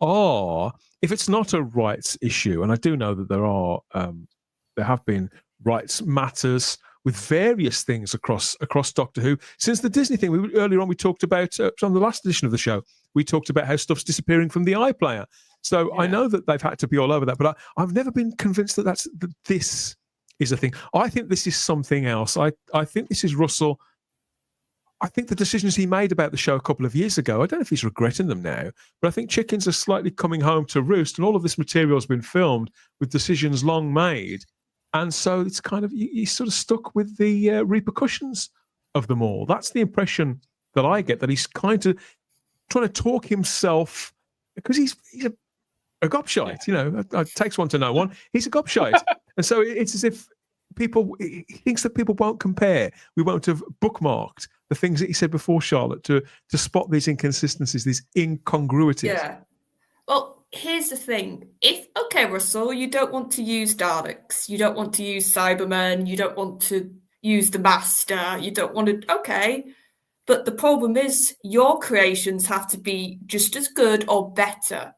are, if it's not a rights issue, and I do know that there have been rights matters with various things across Doctor Who since the Disney thing. Earlier on we talked about on the last edition of the show, we talked about how stuff's disappearing from the iPlayer. So I know that they've had to be all over that, but I've never been convinced that this is a thing. I think this is something else. I think this is Russell. I think the decisions he made about the show a couple of years ago, I don't know if he's regretting them now, but I think chickens are slightly coming home to roost, and all of this material has been filmed with decisions long made. And so it's kind of, he's sort of stuck with the repercussions of them all. That's the impression that I get, that he's kind of trying to talk himself, because he's a gobshite, you know, it takes one to know one. He's a gobshite. And so it's as if he thinks that people won't compare. We won't have bookmarked the things that he said before, Charlotte, to spot these inconsistencies, these incongruities. Yeah. Well, here's the thing. Okay, Russell, you don't want to use Daleks, you don't want to use Cybermen, you don't want to use the Master, you don't want to, okay. But the problem is your creations have to be just as good or better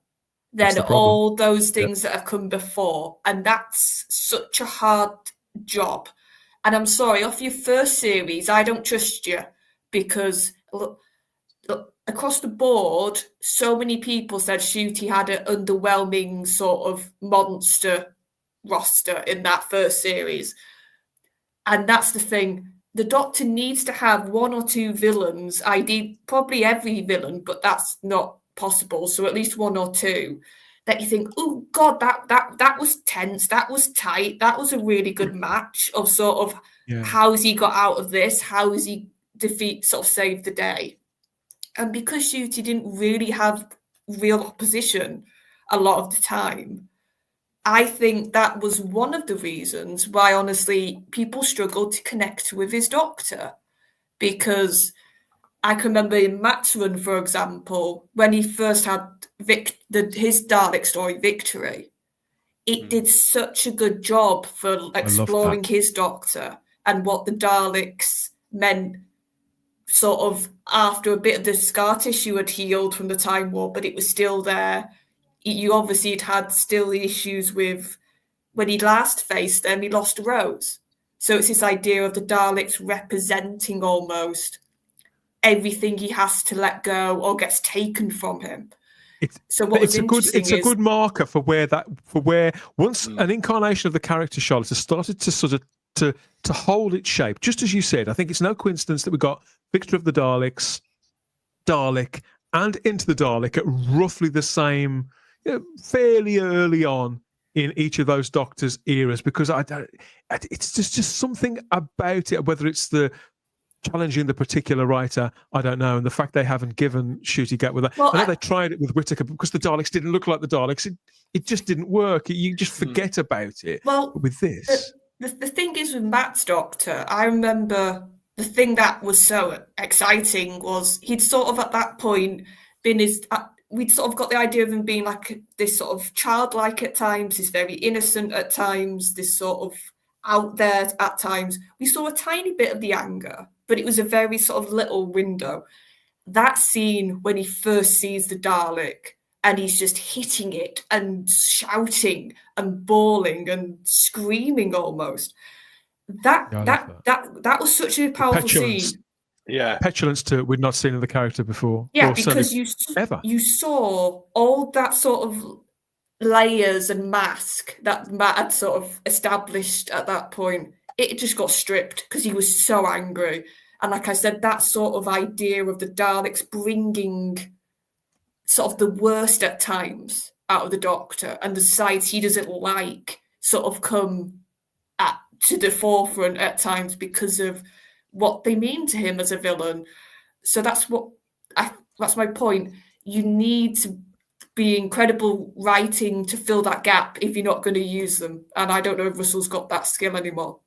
than all those things that have come before. And that's such a hard job. And I'm sorry, off your first series, I don't trust you, because look, across the board, so many people said Ncuti had an underwhelming sort of monster roster in that first series. And that's the thing. The Doctor needs to have one or two villains, probably every villain, but that's not possible. So at least one or two that you think, oh God, that was tense, that was tight, that was a really good match of sort of how has he got out of this, how has he saved the day. And because Ncuti didn't really have real opposition a lot of the time, I think that was one of the reasons why, honestly, people struggled to connect with his Doctor. Because I can remember in Matt's run, for example, when he first had his Dalek story, Victory, it did such a good job for exploring his Doctor and what the Daleks meant, sort of after a bit of the scar tissue had healed from the Time War, but it was still there. You obviously had still the issues with when he last faced them, he lost Rose. So it's this idea of the Daleks representing almost everything he has to let go or gets taken from him. It's a good marker for where once an incarnation of the character, Charlotte, has started to sort of to hold its shape, just as you said. I think it's no coincidence that we got Victor of the Daleks, Dalek, and Into the Dalek at roughly the same, fairly early on in each of those Doctors' eras, because it's just something about it, whether it's the challenging the particular writer, I don't know, and the fact they haven't given Ncuti gap with that. I know they tried it with Whittaker, but because the Daleks didn't look like the Daleks, it just didn't work. You just forget about it. Well, but with this, the thing is with Matt's Doctor, I remember the thing that was so exciting was he'd sort of at that point been we'd sort of got the idea of him being like this sort of childlike at times, this very innocent at times, this sort of out there at times. We saw a tiny bit of the anger, but it was a very sort of little window. That scene when he first sees the Dalek and he's just hitting it and shouting and bawling and screaming almost. That was such a powerful scene. Yeah, petulance to we'd not seen in the character before. Yeah, because you saw all that sort of layers and mask that Matt had sort of established at that point. It just got stripped because he was so angry. And like I said, that sort of idea of the Daleks bringing sort of the worst at times out of the Doctor and the sides he doesn't like sort of come to the forefront at times because of what they mean to him as a villain. So that's my point. You need to be incredible writing to fill that gap if you're not going to use them. And I don't know if Russell's got that skill anymore.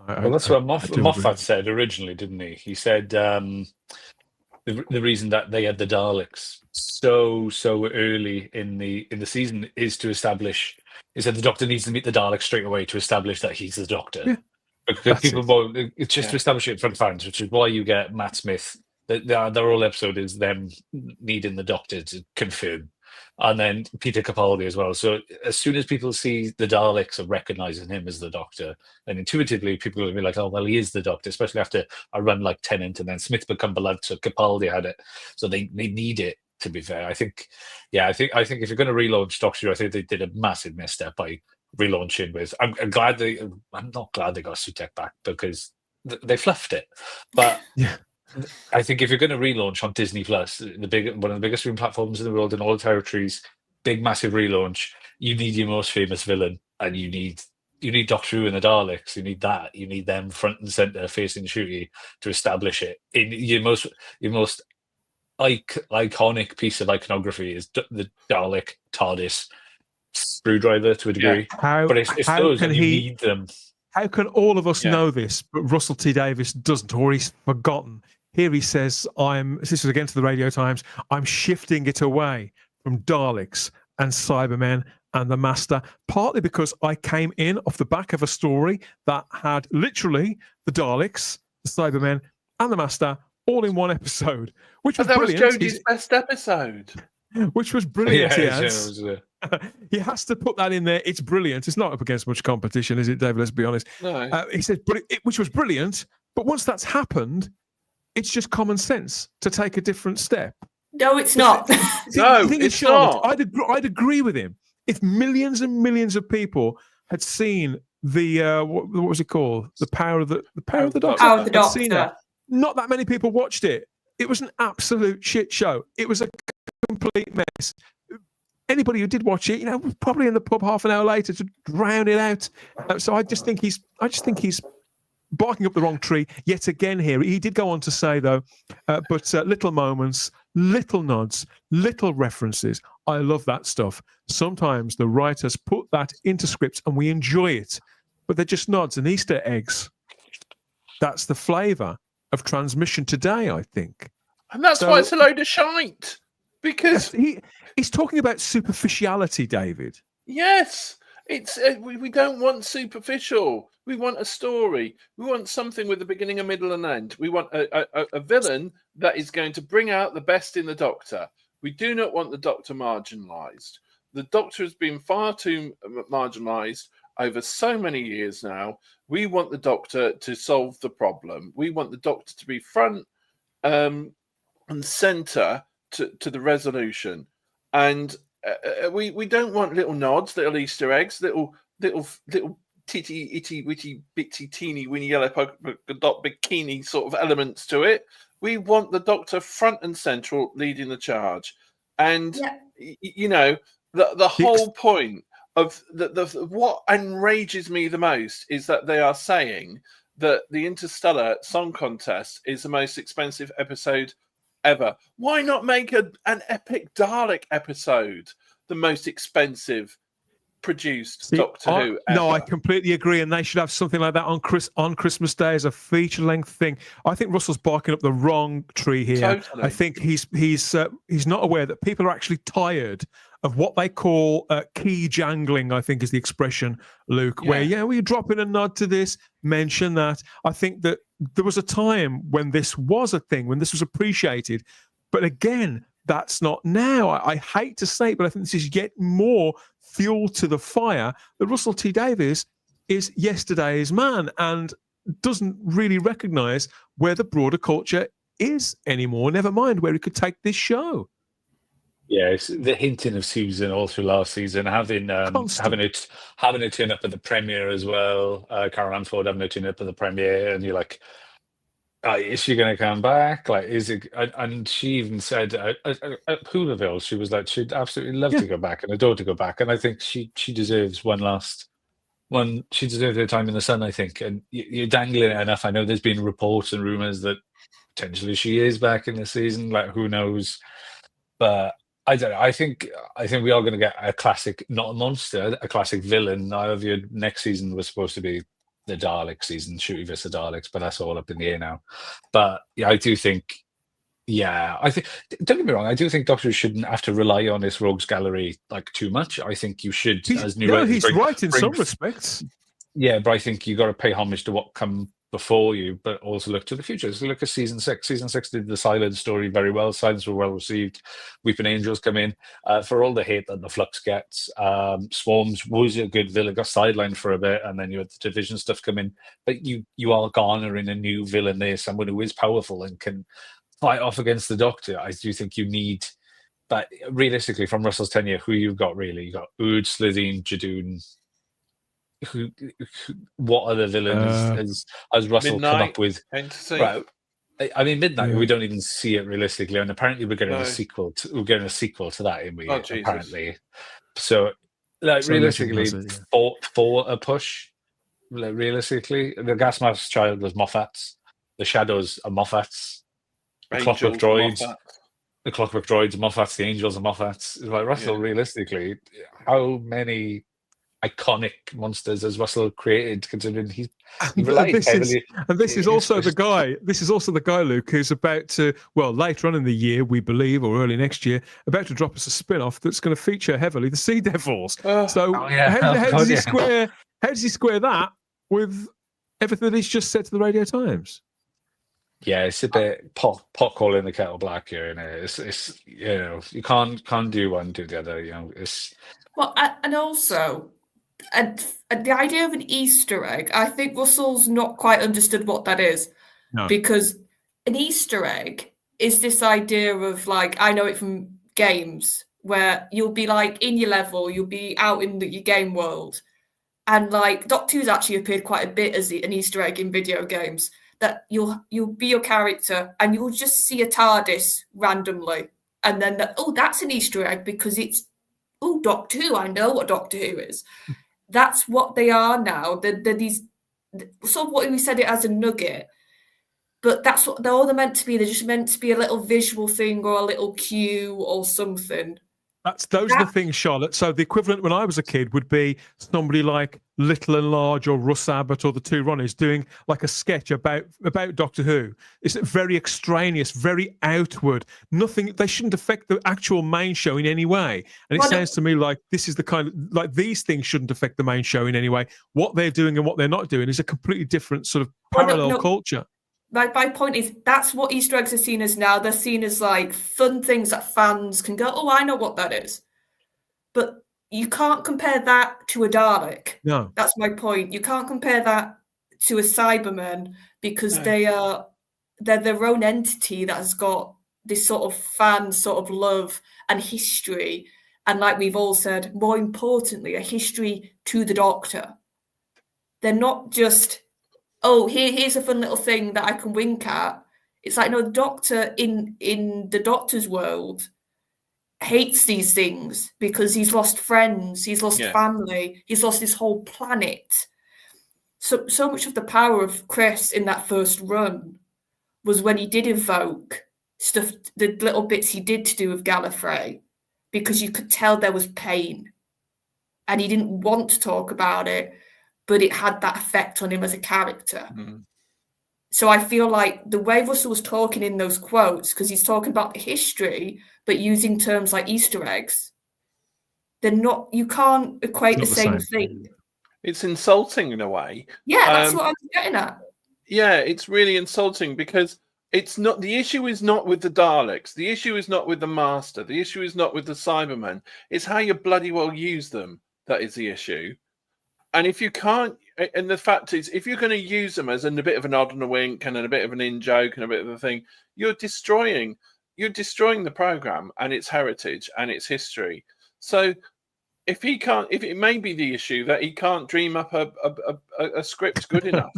Well, that's what Moffat said originally, didn't he? He said the reason that they had the Daleks so early in the season is to establish. He said the Doctor needs to meet the Daleks straight away to establish that he's the Doctor. Yeah. Because it's just to establish it for fans, which is why you get Matt Smith. Their whole episode is them needing the Doctor to confirm, and then Peter Capaldi as well. So as soon as people see the Daleks of recognizing him as the Doctor, then intuitively people will be like, "Oh, well, he is the Doctor." Especially after a run like Tennant, and then Smith become beloved, so Capaldi had it. So they need it. To be fair, I think if you're going to relaunch Doctor, I think they did a massive misstep by relaunching with. I'm not glad they got Sutek back because they fluffed it. But yeah. I think if you're going to relaunch on Disney Plus, one of the biggest streaming platforms in the world in all territories, big massive relaunch, you need your most famous villain, and you need Doctor Who and the Daleks. You need that. You need them front and center facing Ncuti to establish it. In your most iconic piece of iconography is the Dalek TARDIS screwdriver to a degree. But it's those, and you need them. How can all of us know this, but Russell T Davies doesn't, or he's forgotten? Here he says, this is again to the Radio Times, I'm shifting it away from Daleks and Cybermen and the Master, partly because I came in off the back of a story that had literally the Daleks, the Cybermen, and the Master all in one episode, which was brilliant. Was Jodie's best episode. Which was brilliant. Yeah, he has to put that in there. It's brilliant. It's not up against much competition, is it, David? Let's be honest. No. He said, which was brilliant. But once that's happened, it's just common sense to take a different step. No, it's not. No, it's not. I'd agree with him. If millions and millions of people had seen the what was it called? The Power of the Doctor. Power of the Doctor. Seen that. Not that many people watched it. It was an absolute shit show. It was a complete mess. Anybody who did watch it, was probably in the pub half an hour later to drown it out. So I just think he's barking up the wrong tree yet again here. He did go on to say, though, but little moments, little nods, little references. I love that stuff. Sometimes the writers put that into scripts and we enjoy it, but they're just nods and Easter eggs. That's the flavour of transmission today, I think. And that's why it's a load of shite. Because he's talking about superficiality, David. Yes. It's we don't want superficial. We want a story. We want something with a beginning, a middle, and end. We want a villain that is going to bring out the best in the Doctor. We do not want the Doctor marginalised. The Doctor has been far too marginalised over so many years now. We want the Doctor to solve the problem. We want the Doctor to be front and centre to the resolution. And we don't want little nods, little Easter eggs, little titty itty witty bitsy teeny winny yellow polka dot bikini sort of elements to it. We want the Doctor front and central leading the charge. And the whole point of what enrages me the most is that they are saying that the Interstellar Song Contest is the most expensive episode ever. Why not make an epic Dalek episode the most expensive produced Doctor Who ever? No, I completely agree, and they should have something like that on Christmas Day as a feature-length thing. I think Russell's barking up the wrong tree here. Totally. I think he's not aware that people are actually tired of what they call key jangling, I think is the expression, Luke, where we drop in a nod to this, mention that. I think that there was a time when this was a thing, when this was appreciated. But again, that's not now. I hate to say it, but I think this is yet more fuel to the fire that Russell T Davies is yesterday's man and doesn't really recognise where the broader culture is anymore, never mind where he could take this show. Yeah, it's the hinting of Susan all through last season, having it turn up at the premiere as well. Carol Anford having it turn up at the premiere, and you're like, is she going to come back? Like, is it? And she even said at Whoniverse, she was like, she'd absolutely love to go back and adore to go back. And I think she deserves one. She deserves her time in the sun, I think. And you're dangling it enough. I know there's been reports and rumors that potentially she is back in the season. Like, who knows? But I don't know. I think we are going to get a classic, not a monster, a classic villain. Now, your next season was supposed to be the Dalek season, Ncuti vs. the Daleks, but that's all up in the air now. But yeah, I do think. Yeah, I think. Don't get me wrong. I do think Doctor Who shouldn't have to rely on this rogues gallery like too much. I think you should, as new writers, he's right in some respects. Yeah, but I think you got to pay homage to what come before you, but also look to the future. So look at season 6. Season 6 did the Silence story very well. Silence were well received. Weeping Angels come in for all the hate that the Flux gets. Swarms was a good villain, got sidelined for a bit, and then you had the Division stuff come in. But you are garnering a new villain there, someone who is powerful and can fight off against the Doctor. I do think you need, but realistically, from Russell's tenure, who you've got really? You got Ood, Slitheen, Jadoon, what other villains has Russell come up with? Right. I mean, Midnight. We don't even see it realistically, and apparently we're getting a sequel. We're getting a sequel to that, we apparently. So, like realistically, for a push, like, realistically, the gas mask child was Moffat's. The shadows are Moffat's. The Clockwork droids. The Clockwork droids are Moffat's. The angels are Moffat's. It's like Russell. Realistically, how many iconic monsters has Russell created? Considering he relies heavily. This is also the guy. This is also the guy, Luke, who's about to, well, later on in the year, we believe, or early next year, about to drop us a spin-off that's going to feature heavily the Sea Devils. How does he square? How does he square that with everything that he's just said to the Radio Times? Yeah, it's a bit pot calling the kettle black here, and it's you can't do one, do the other. It's and also. And the idea of an Easter egg, I think Russell's not quite understood what that is. No. Because an Easter egg is this idea of, like, I know it from games, where you'll be, like, in your level, you'll be out in your game world. And, like, Doctor Who's actually appeared quite a bit as an Easter egg in video games, that you'll be your character and you'll just see a TARDIS randomly. And then, that's an Easter egg because it's, Doctor Who, I know what Doctor Who is. That's what they are now. They're these, sort of what we said it as a nugget, but that's what they're meant to be. They're just meant to be a little visual thing or a little cue or something. Those are the things, Charlotte. So the equivalent when I was a kid would be somebody like Little and Large or Russ Abbott or the Two Ronnies doing like a sketch about Doctor Who. It's very extraneous, very outward. Nothing. They shouldn't affect the actual main show in any way. And it sounds to me like this is the kind of, like, these things shouldn't affect the main show in any way. What they're doing and what they're not doing is a completely different sort of parallel culture. My point is, that's what Easter eggs are seen as now. They're seen as, like, fun things that fans can go, I know what that is. But you can't compare that to a Dalek. No. That's my point. You can't compare that to a Cyberman because they're their own entity that has got this sort of fan sort of love and history. And like we've all said, more importantly, a history to the Doctor. They're not just... here's a fun little thing that I can wink at. It's like, no, the Doctor in the Doctor's world hates these things because he's lost friends, he's lost family, he's lost his whole planet. So much of the power of Chris in that first run was when he did evoke stuff, the little bits he did to do with Gallifrey, because you could tell there was pain and he didn't want to talk about it, but it had that effect on him as a character. So I feel like the way Russell was talking in those quotes, because he's talking about the history, but using terms like Easter eggs, they're not, you can't equate the same thing. It's insulting in a way. Yeah, that's what I'm getting at. Yeah, it's really insulting because it's not, the issue is not with the Daleks. The issue is not with the Master. The issue is not with the Cybermen. It's how you bloody well use them that is the issue. And if you can't, and the fact is, if you're going to use them as a bit of an odd and a wink and a bit of an in-joke and a bit of a thing, you're destroying the program and its heritage and its history. So if he can't, if it may be the issue that he can't dream up a script good enough,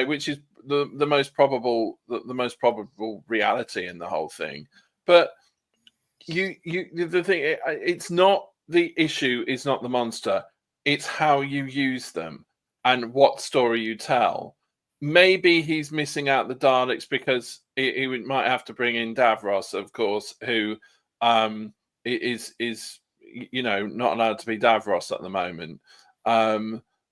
which is the most probable reality in the whole thing. But the thing, it's not, the issue is not the monster. It's how you use them and what story you tell. Maybe he's missing out the Daleks because he might have to bring in Davros, of course, who is not allowed to be Davros at the moment.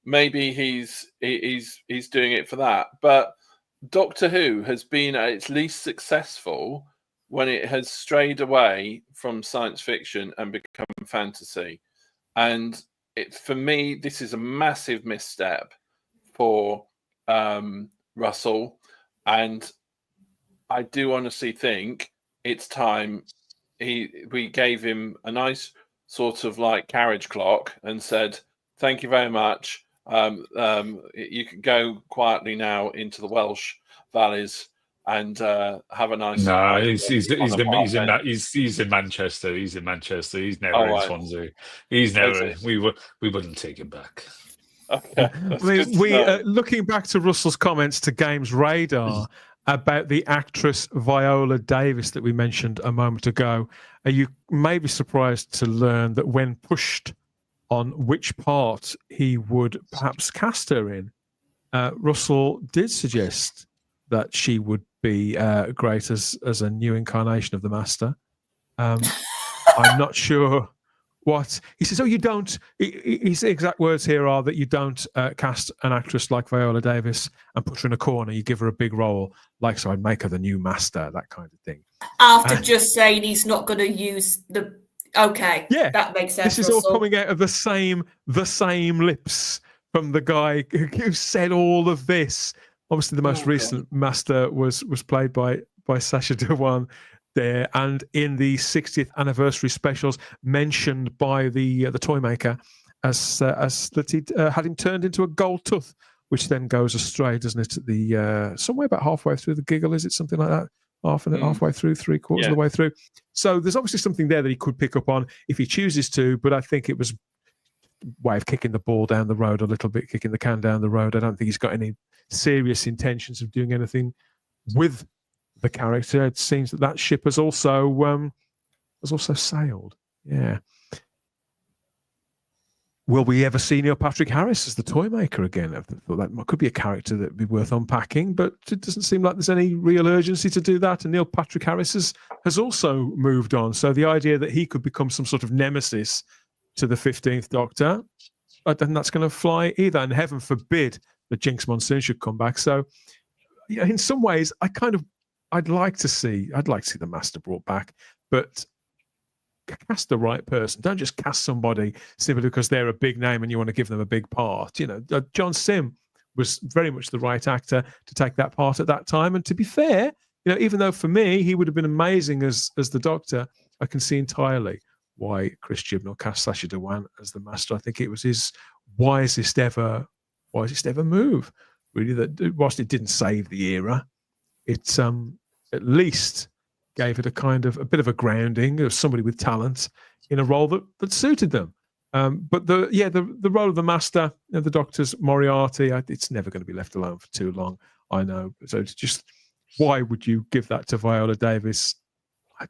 Maybe he's doing it for that. But Doctor Who has been at its least successful when it has strayed away from science fiction and become fantasy. And for me, this is a massive misstep for Russell, and I do honestly think it's time we gave him a nice sort of like carriage clock and said, "Thank you very much. You can go quietly now into the Welsh valleys and have a nice." No, he's in Manchester. He's in Manchester. He's never in Swansea. He's never. We wouldn't take him back. Okay, I mean, looking back to Russell's comments to Games Radar about the actress Viola Davis that we mentioned a moment ago, you may be surprised to learn that when pushed on which part he would perhaps cast her in, Russell did suggest that she would be great as a new incarnation of the Master. I'm not sure what he says. Oh, you don't. His exact words here are that you don't cast an actress like Viola Davis and put her in a corner. You give her a big role, like so I'd make her the new Master, that kind of thing. After just saying he's not going to use the. Okay, yeah, that makes sense. This is all coming out of the same lips from the guy who said all of this. Obviously, the most recent Master was played by Sacha Dhawan there, and in the 60th anniversary specials, mentioned by the toy maker as that he'd had him turned into a gold tooth, which then goes astray, doesn't it? The somewhere about halfway through the giggle, is it something like that? Halfway through, 3/4 of the way through. So there's obviously something there that he could pick up on if he chooses to, but I think it was a way of kicking the ball down the road a little bit, kicking the can down the road. I don't think he's got any serious intentions of doing anything with the character. It seems that ship has also sailed. Yeah. Will we ever see Neil Patrick Harris as the toy maker again? I thought that could be a character that would be worth unpacking, but it doesn't seem like there's any real urgency to do that. And Neil Patrick Harris has also moved on. So the idea that he could become some sort of nemesis to the 15th Doctor, I don't think that's going to fly either. And heaven forbid that Jinx Monsoon should come back. So in some ways, I'd like to see the Master brought back, but cast the right person. Don't just cast somebody simply because they're a big name and you want to give them a big part. John Sim was very much the right actor to take that part at that time. And to be fair, even though for me he would have been amazing as the Doctor, I can see entirely why Chris Chibnall cast Sacha Dhawan as the Master. I think it was his wisest ever move. Really, that whilst it didn't save the era, it at least gave it a bit of a grounding of somebody with talent in a role that suited them. But the role of the Master, the Doctor's Moriarty, it's never going to be left alone for too long. I know. So it's just, why would you give that to Viola Davis? I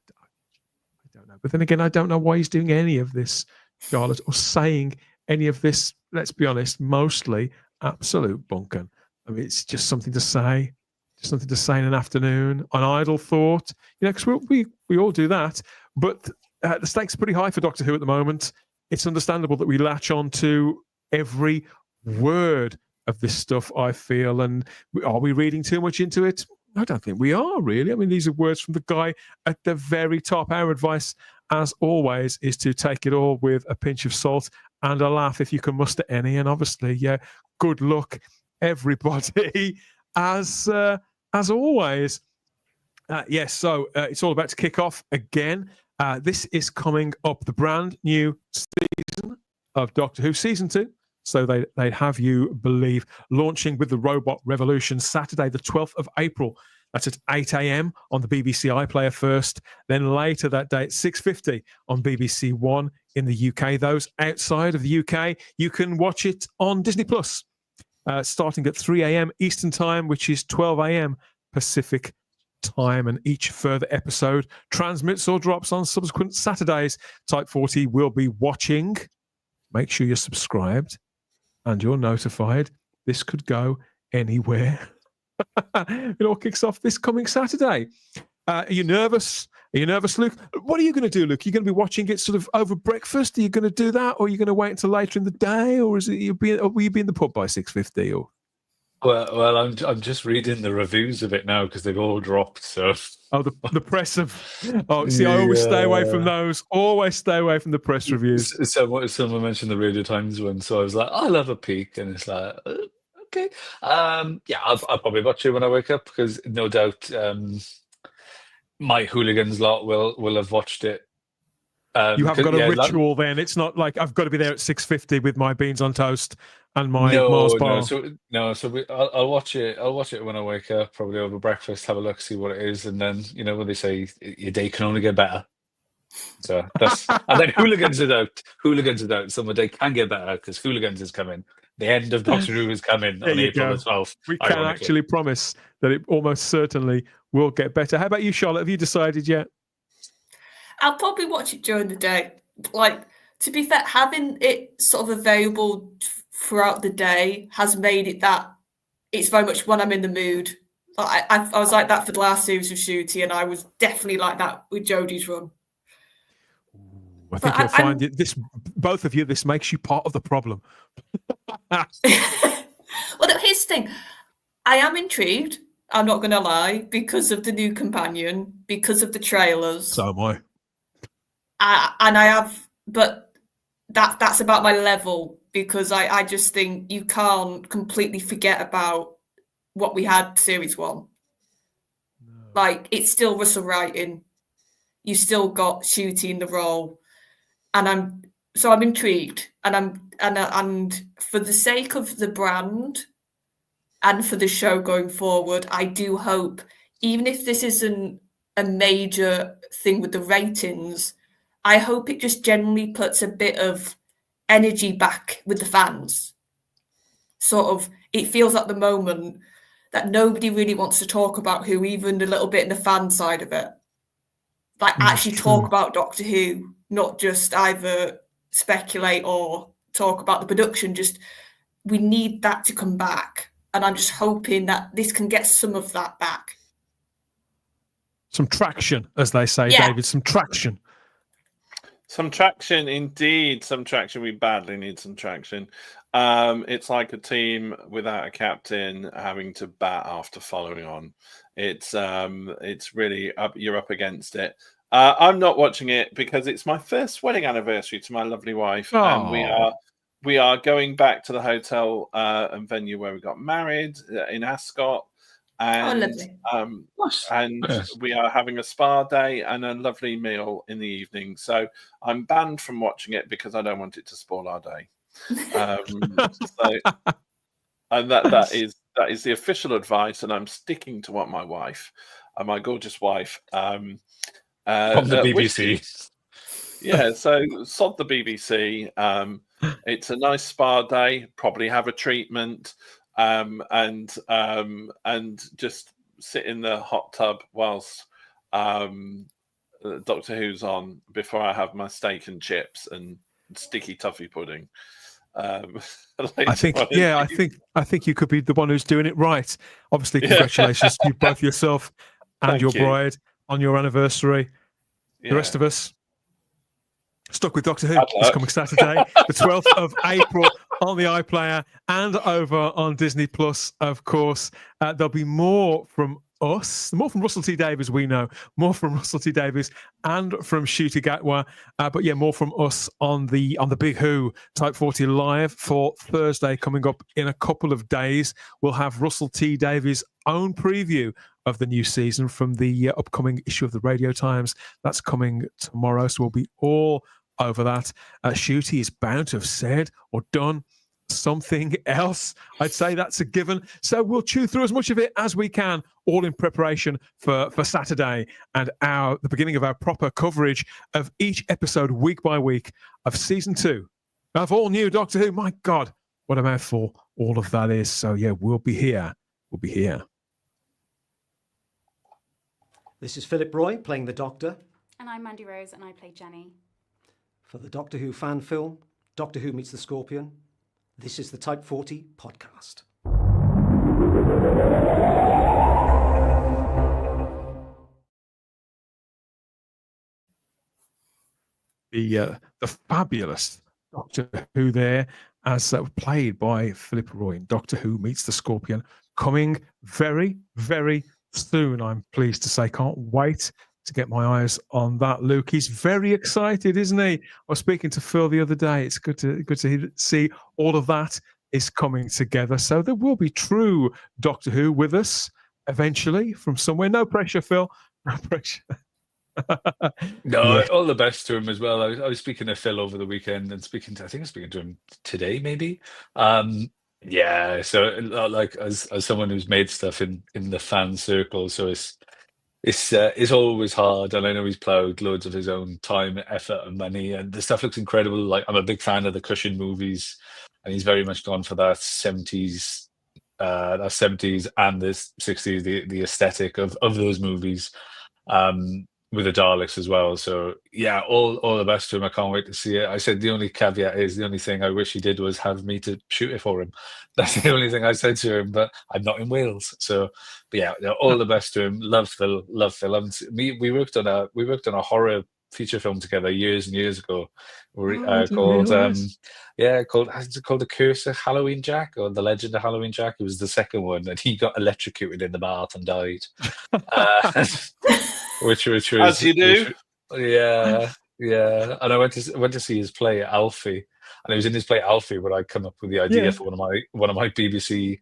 don't know. But then again, I don't know why he's doing any of this, Charlotte, or saying any of this. Let's be honest, mostly absolute bunkum. I mean, it's just something to say. Something to say in an afternoon, an idle thought, because we all do that. But the stakes are pretty high for Doctor Who at the moment. It's understandable that we latch on to every word of this stuff, I feel. And are we reading too much into it? I don't think we are, really. I mean, these are words from the guy at the very top. Our advice, as always, is to take it all with a pinch of salt and a laugh if you can muster any. And obviously, good luck, everybody, as always. Yes, so it's all about to kick off again. This is coming up, the brand new season of Doctor Who, Season 2. So they'd have you believe, launching with the Robot Revolution, Saturday the 12th of April. That's at 8 a.m. on the BBC iPlayer first. Then later that day at 6:50 on BBC One in the UK. Those outside of the UK, you can watch it on Disney+. Starting at 3 a.m. Eastern Time, which is 12 a.m. Pacific Time, and each further episode transmits or drops on subsequent Saturdays. Type 40 will be watching. Make sure you're subscribed and you're notified. This could go anywhere. It all kicks off this coming Saturday. Are you nervous? Are you nervous, Luke? What are you going to do, Luke? Are you going to be watching it sort of over breakfast? Are you going to do that, or are you going to wait until later in the day, or will you be in the pub by 6:50? Or well, I'm just reading the reviews of it now because they've all dropped. So the press of I always stay away from those. Always stay away from the press reviews. Someone mentioned the Radio Times one, so I was like, I'll have a peek, and it's like, okay, I'll probably watch it when I wake up because no doubt. My hooligans lot will have watched it. You haven't got a ritual then. It's not like I've got to be there at 6:50 with my beans on toast and my Mars bar. I'll watch it. I'll watch it when I wake up, probably over breakfast, have a look, see what it is, and then when they say your day can only get better. So that's and then hooligans are out. Hooligans are out. So my day can get better because hooligans is coming. The end of Doctor Who is coming on April the 12th. We can actually promise that it almost certainly will get better. How about you, Charlotte? Have you decided yet? I'll probably watch it during the day. Like, to be fair, having it sort of available throughout the day has made it that it's very much when I'm in the mood. I was like that for the last series of Shooty, and I was definitely like that with Jodie's run. I think you'll find this, both of you, this makes you part of the problem. Well, here's the thing. I am intrigued, I'm not going to lie, because of the new companion, because of the trailers. So am I. And I have, but that's about my level, because I just think you can't completely forget about what we had series 1. No. Like, it's still Russell writing. You still got Shooty in the role. And I'm intrigued, and for the sake of the brand and for the show going forward, I do hope, even if this isn't a major thing with the ratings, I hope it just generally puts a bit of energy back with the fans. Sort of, it feels at the moment that nobody really wants to talk about Who, even a little bit in the fan side of it. Like, actually talk about Doctor Who, not just either speculate or talk about the production. Just, we need that to come back. And I'm just hoping that this can get some of that back. Some traction, as they say, David, some traction. Some traction, indeed. Some traction. We badly need some traction. It's like a team without a captain having to bat after following on. It's really you're up against it. I'm not watching it because it's my first wedding anniversary to my lovely wife, and we are going back to the hotel and venue where we got married in Ascot, and we are having a spa day and a lovely meal in the evening. So I'm banned from watching it because I don't want it to spoil our day. And that is the official advice, and I'm sticking to what my wife, my gorgeous wife, from the BBC. So sod the BBC. It's a nice spa day. Probably have a treatment, and just sit in the hot tub whilst Doctor Who's on before I have my steak and chips and sticky toffee pudding. I think you could be the one who's doing it right. Obviously, congratulations to both yourself and your bride on your anniversary. The rest of us stuck with Doctor Who this coming Saturday, the 12th of April on the iPlayer and over on Disney Plus, of course. There'll be more from us, more from Russell T Davies, we know, more from Russell T Davies and from Shooty Gatwa, but more from us on the Big Who Type 40 Live for Thursday, coming up in a couple of days. We'll have Russell T Davies' own preview of the new season from the upcoming issue of the Radio Times. That's coming tomorrow, so we'll be all over that. Shooty is bound to have said or done something else. I'd say that's a given. So we'll chew through as much of it as we can, all in preparation for Saturday and the beginning of our proper coverage of each episode week by week of season 2 of all new Doctor Who. My God, what a mouthful all of that is. So we'll be here. We'll be here. This is Philip Roy playing the Doctor. And I'm Mandy Rose and I play Jenny. For the Doctor Who fan film, Doctor Who Meets the Scorpion, this is the Type 40 podcast. The fabulous Doctor Who there, as played by Philip Roy in Doctor Who Meets the Scorpion, coming very, very soon, I'm pleased to say. Can't wait to get my eyes on that, Luke. He's very excited, isn't he? I was speaking to Phil the other day. It's good to see all of that is coming together. So there will be true Doctor Who with us eventually from somewhere. No pressure, Phil. No pressure. No, all the best to him as well. I was speaking to Phil over the weekend and speaking to him today, maybe. So like as someone who's made stuff in the fan circle, so it's always hard, and I know he's ploughed loads of his own time, effort, and money, and the stuff looks incredible. Like, I'm a big fan of the Cushion movies. and he's very much gone for that 70s and the 60s, the aesthetic of those movies, with the Daleks as well. So yeah, all the best to him. I can't wait to see it. I said the only caveat is the only thing I wish he did was have me to shoot it for him. That's the only thing I said to him, but I'm not in Wales. So but yeah, all the best to him. Love Phil. We worked on a horror feature film together years and years ago, called The Curse of Halloween Jack, or The Legend of Halloween Jack. It was the second one, and he got electrocuted in the bath and died. Which was, as you do. Yeah. And I went to see his play Alfie, and it was in his play Alfie where I come up with the idea for one of my BBC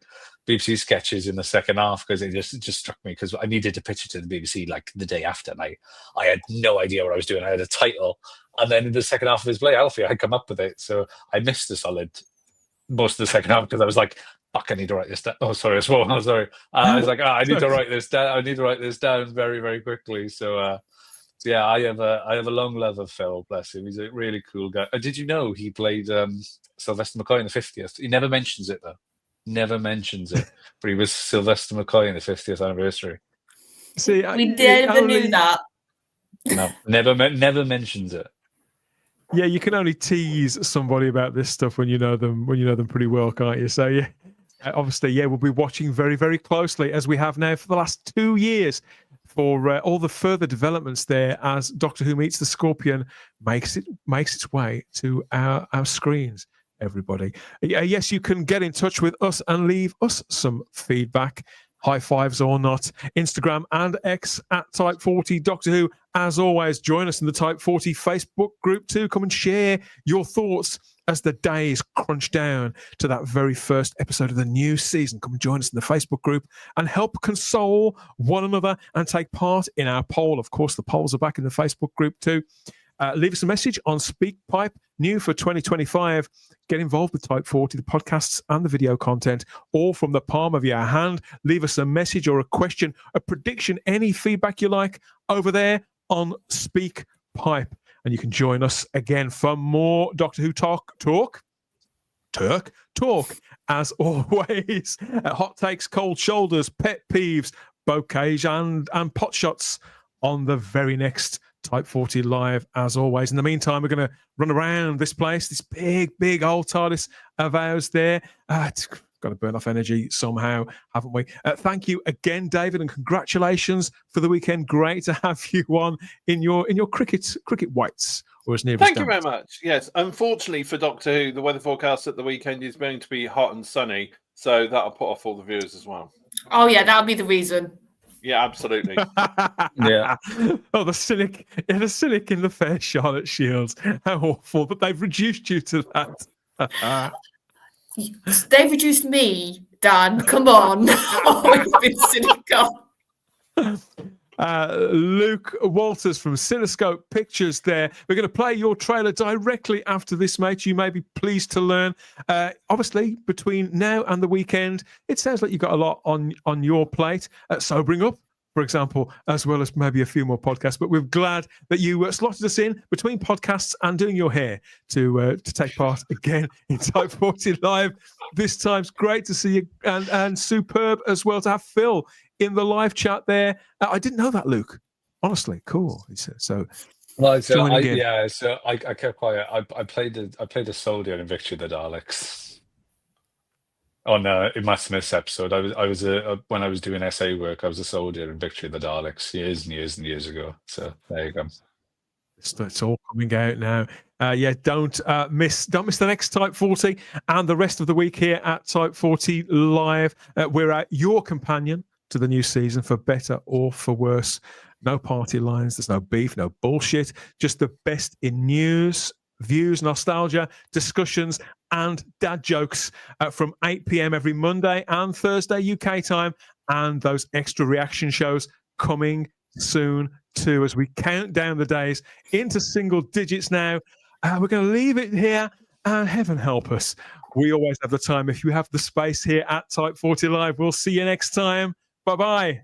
sketches in the second half, because it just struck me, because I needed to pitch it to the BBC like the day after, and I had no idea what I was doing. I had a title, and then in the second half of his play Alfie, I come up with it. So I missed most of the second half, because I was like, fuck, I need to write this down. Oh, sorry, I swore. Oh, sorry. I was like, I need to write this down. I need to write this down very, very quickly. So yeah, I have a long love of Phil. Bless him. He's a really cool guy. Did you know he played Sylvester McCoy in the 50th? He never mentions it though. Never mentions it. But he was Sylvester McCoy in the 50th anniversary. See, we never knew that. No, never mentions it. Yeah, you can only tease somebody about this stuff when you know them pretty well, can't you? So yeah, obviously, yeah, we'll be watching very, very closely, as we have now for the last 2 years, for all the further developments there as Doctor Who Meets the Scorpion makes its way to our screens. Everybody, yes, you can get in touch with us and leave us some feedback, high fives or not. Instagram and X at Type 40 Doctor Who. As always, join us in the Type 40 Facebook group too. Come and share your thoughts as the days crunch down to that very first episode of the new season. Come and join us in the Facebook group and help console one another and take part in our poll. Of course, the polls are back in the Facebook group too. Leave us a message on SpeakPipe, new for 2025. Get involved with Type 40, the podcasts and the video content, all from the palm of your hand. Leave us a message or a question, a prediction, any feedback you like over there on SpeakPipe. And you can join us again for more Doctor Who talk, as always. Hot takes, cold shoulders, pet peeves, bouquets and pot shots on the very next Type 40 Live, as always. In the meantime, we're going to run around this place, this big old TARDIS of ours there. It's got to burn off energy somehow, haven't we? Thank you again, David, and congratulations for the weekend. Great to have you on in your cricket whites, or as near. Thank you very much. Yes, unfortunately for Doctor Who, the weather forecast at the weekend is going to be hot and sunny, so that'll put off all the viewers as well. Oh yeah, that'll be the reason. Yeah, absolutely. Yeah. Oh, the cynic in the fair Charlotte Shields. How awful! But they've reduced you to that. They've reduced me, Dan. Come on. Always been cynical. Luke Walters from Cinescope Pictures there. We're going to play your trailer directly after this, mate. You may be pleased to learn. Obviously, between now and the weekend, it sounds like you've got a lot on your plate. Sobering Up, for example, as well as maybe a few more podcasts. But we're glad that you slotted us in between podcasts and doing your hair to take part again in Type 40 Live. This time's great to see you, and superb as well to have Phil in the live chat there. I didn't know that, Luke. Honestly, cool. So I kept quiet. I played a soldier in Victory of the Daleks in Matt Smith's episode. When I was doing essay work, I was a soldier in Victory of the Daleks years and years and years ago. So there you go. It's all coming out now. Don't miss the next Type 40 and the rest of the week here at Type 40 Live. We're at your companion to the new season, for better or for worse. No party lines, there's no beef, no bullshit, just the best in news, views, nostalgia, discussions, and dad jokes from 8 p.m. every Monday and Thursday UK time, and those extra reaction shows coming soon too, as we count down the days into single digits now. We're going to leave it here, and heaven help us, we always have the time if you have the space here at Type 40 Live. We'll see you next time. Bye-bye.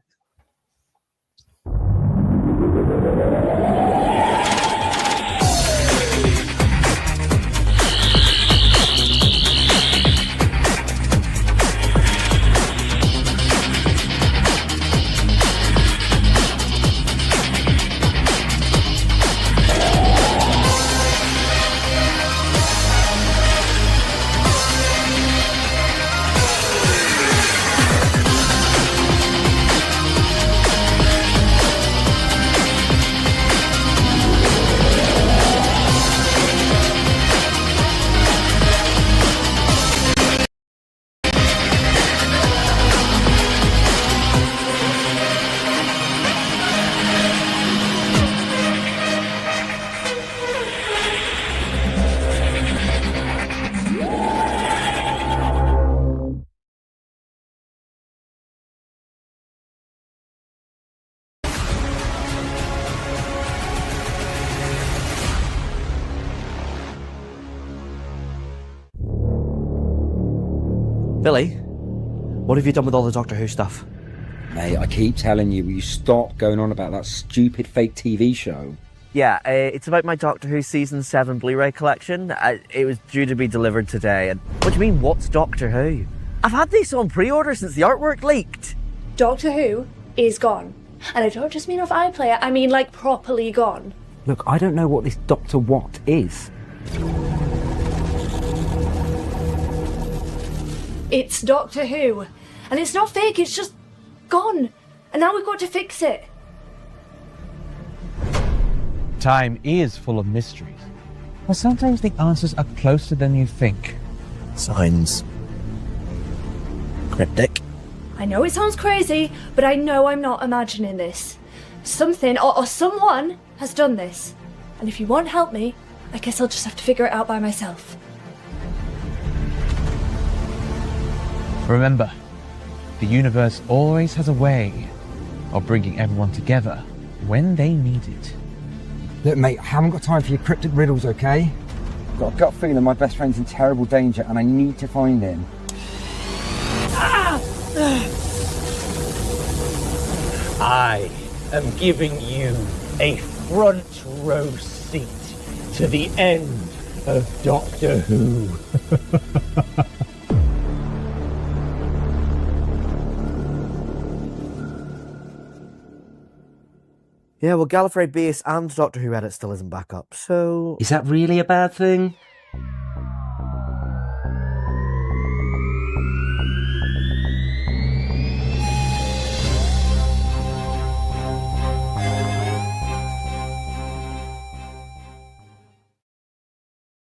Billy, what have you done with all the Doctor Who stuff? Mate, I keep telling you, will you stop going on about that stupid fake TV show? Yeah, it's about my Doctor Who Season 7 Blu-ray collection. It was due to be delivered today. And what do you mean, what's Doctor Who? I've had these on pre-order since the artwork leaked. Doctor Who is gone. And I don't just mean off iPlayer, I mean like properly gone. Look, I don't know what this Doctor What is. It's Doctor Who. And it's not fake, it's just gone. And now we've got to fix it. Time is full of mysteries, but sometimes the answers are closer than you think. Signs. Cryptic. I know it sounds crazy, but I know I'm not imagining this. Something or someone has done this. And if you won't help me, I guess I'll just have to figure it out by myself. Remember, the universe always has a way of bringing everyone together when they need it. Look, mate, I haven't got time for your cryptic riddles, okay? I've got a gut feeling my best friend's in terrible danger and I need to find him. I am giving you a front row seat to the end of Doctor Who. Yeah, well, Gallifrey Base and Doctor Who Edit still isn't back up, so... Is that really a bad thing?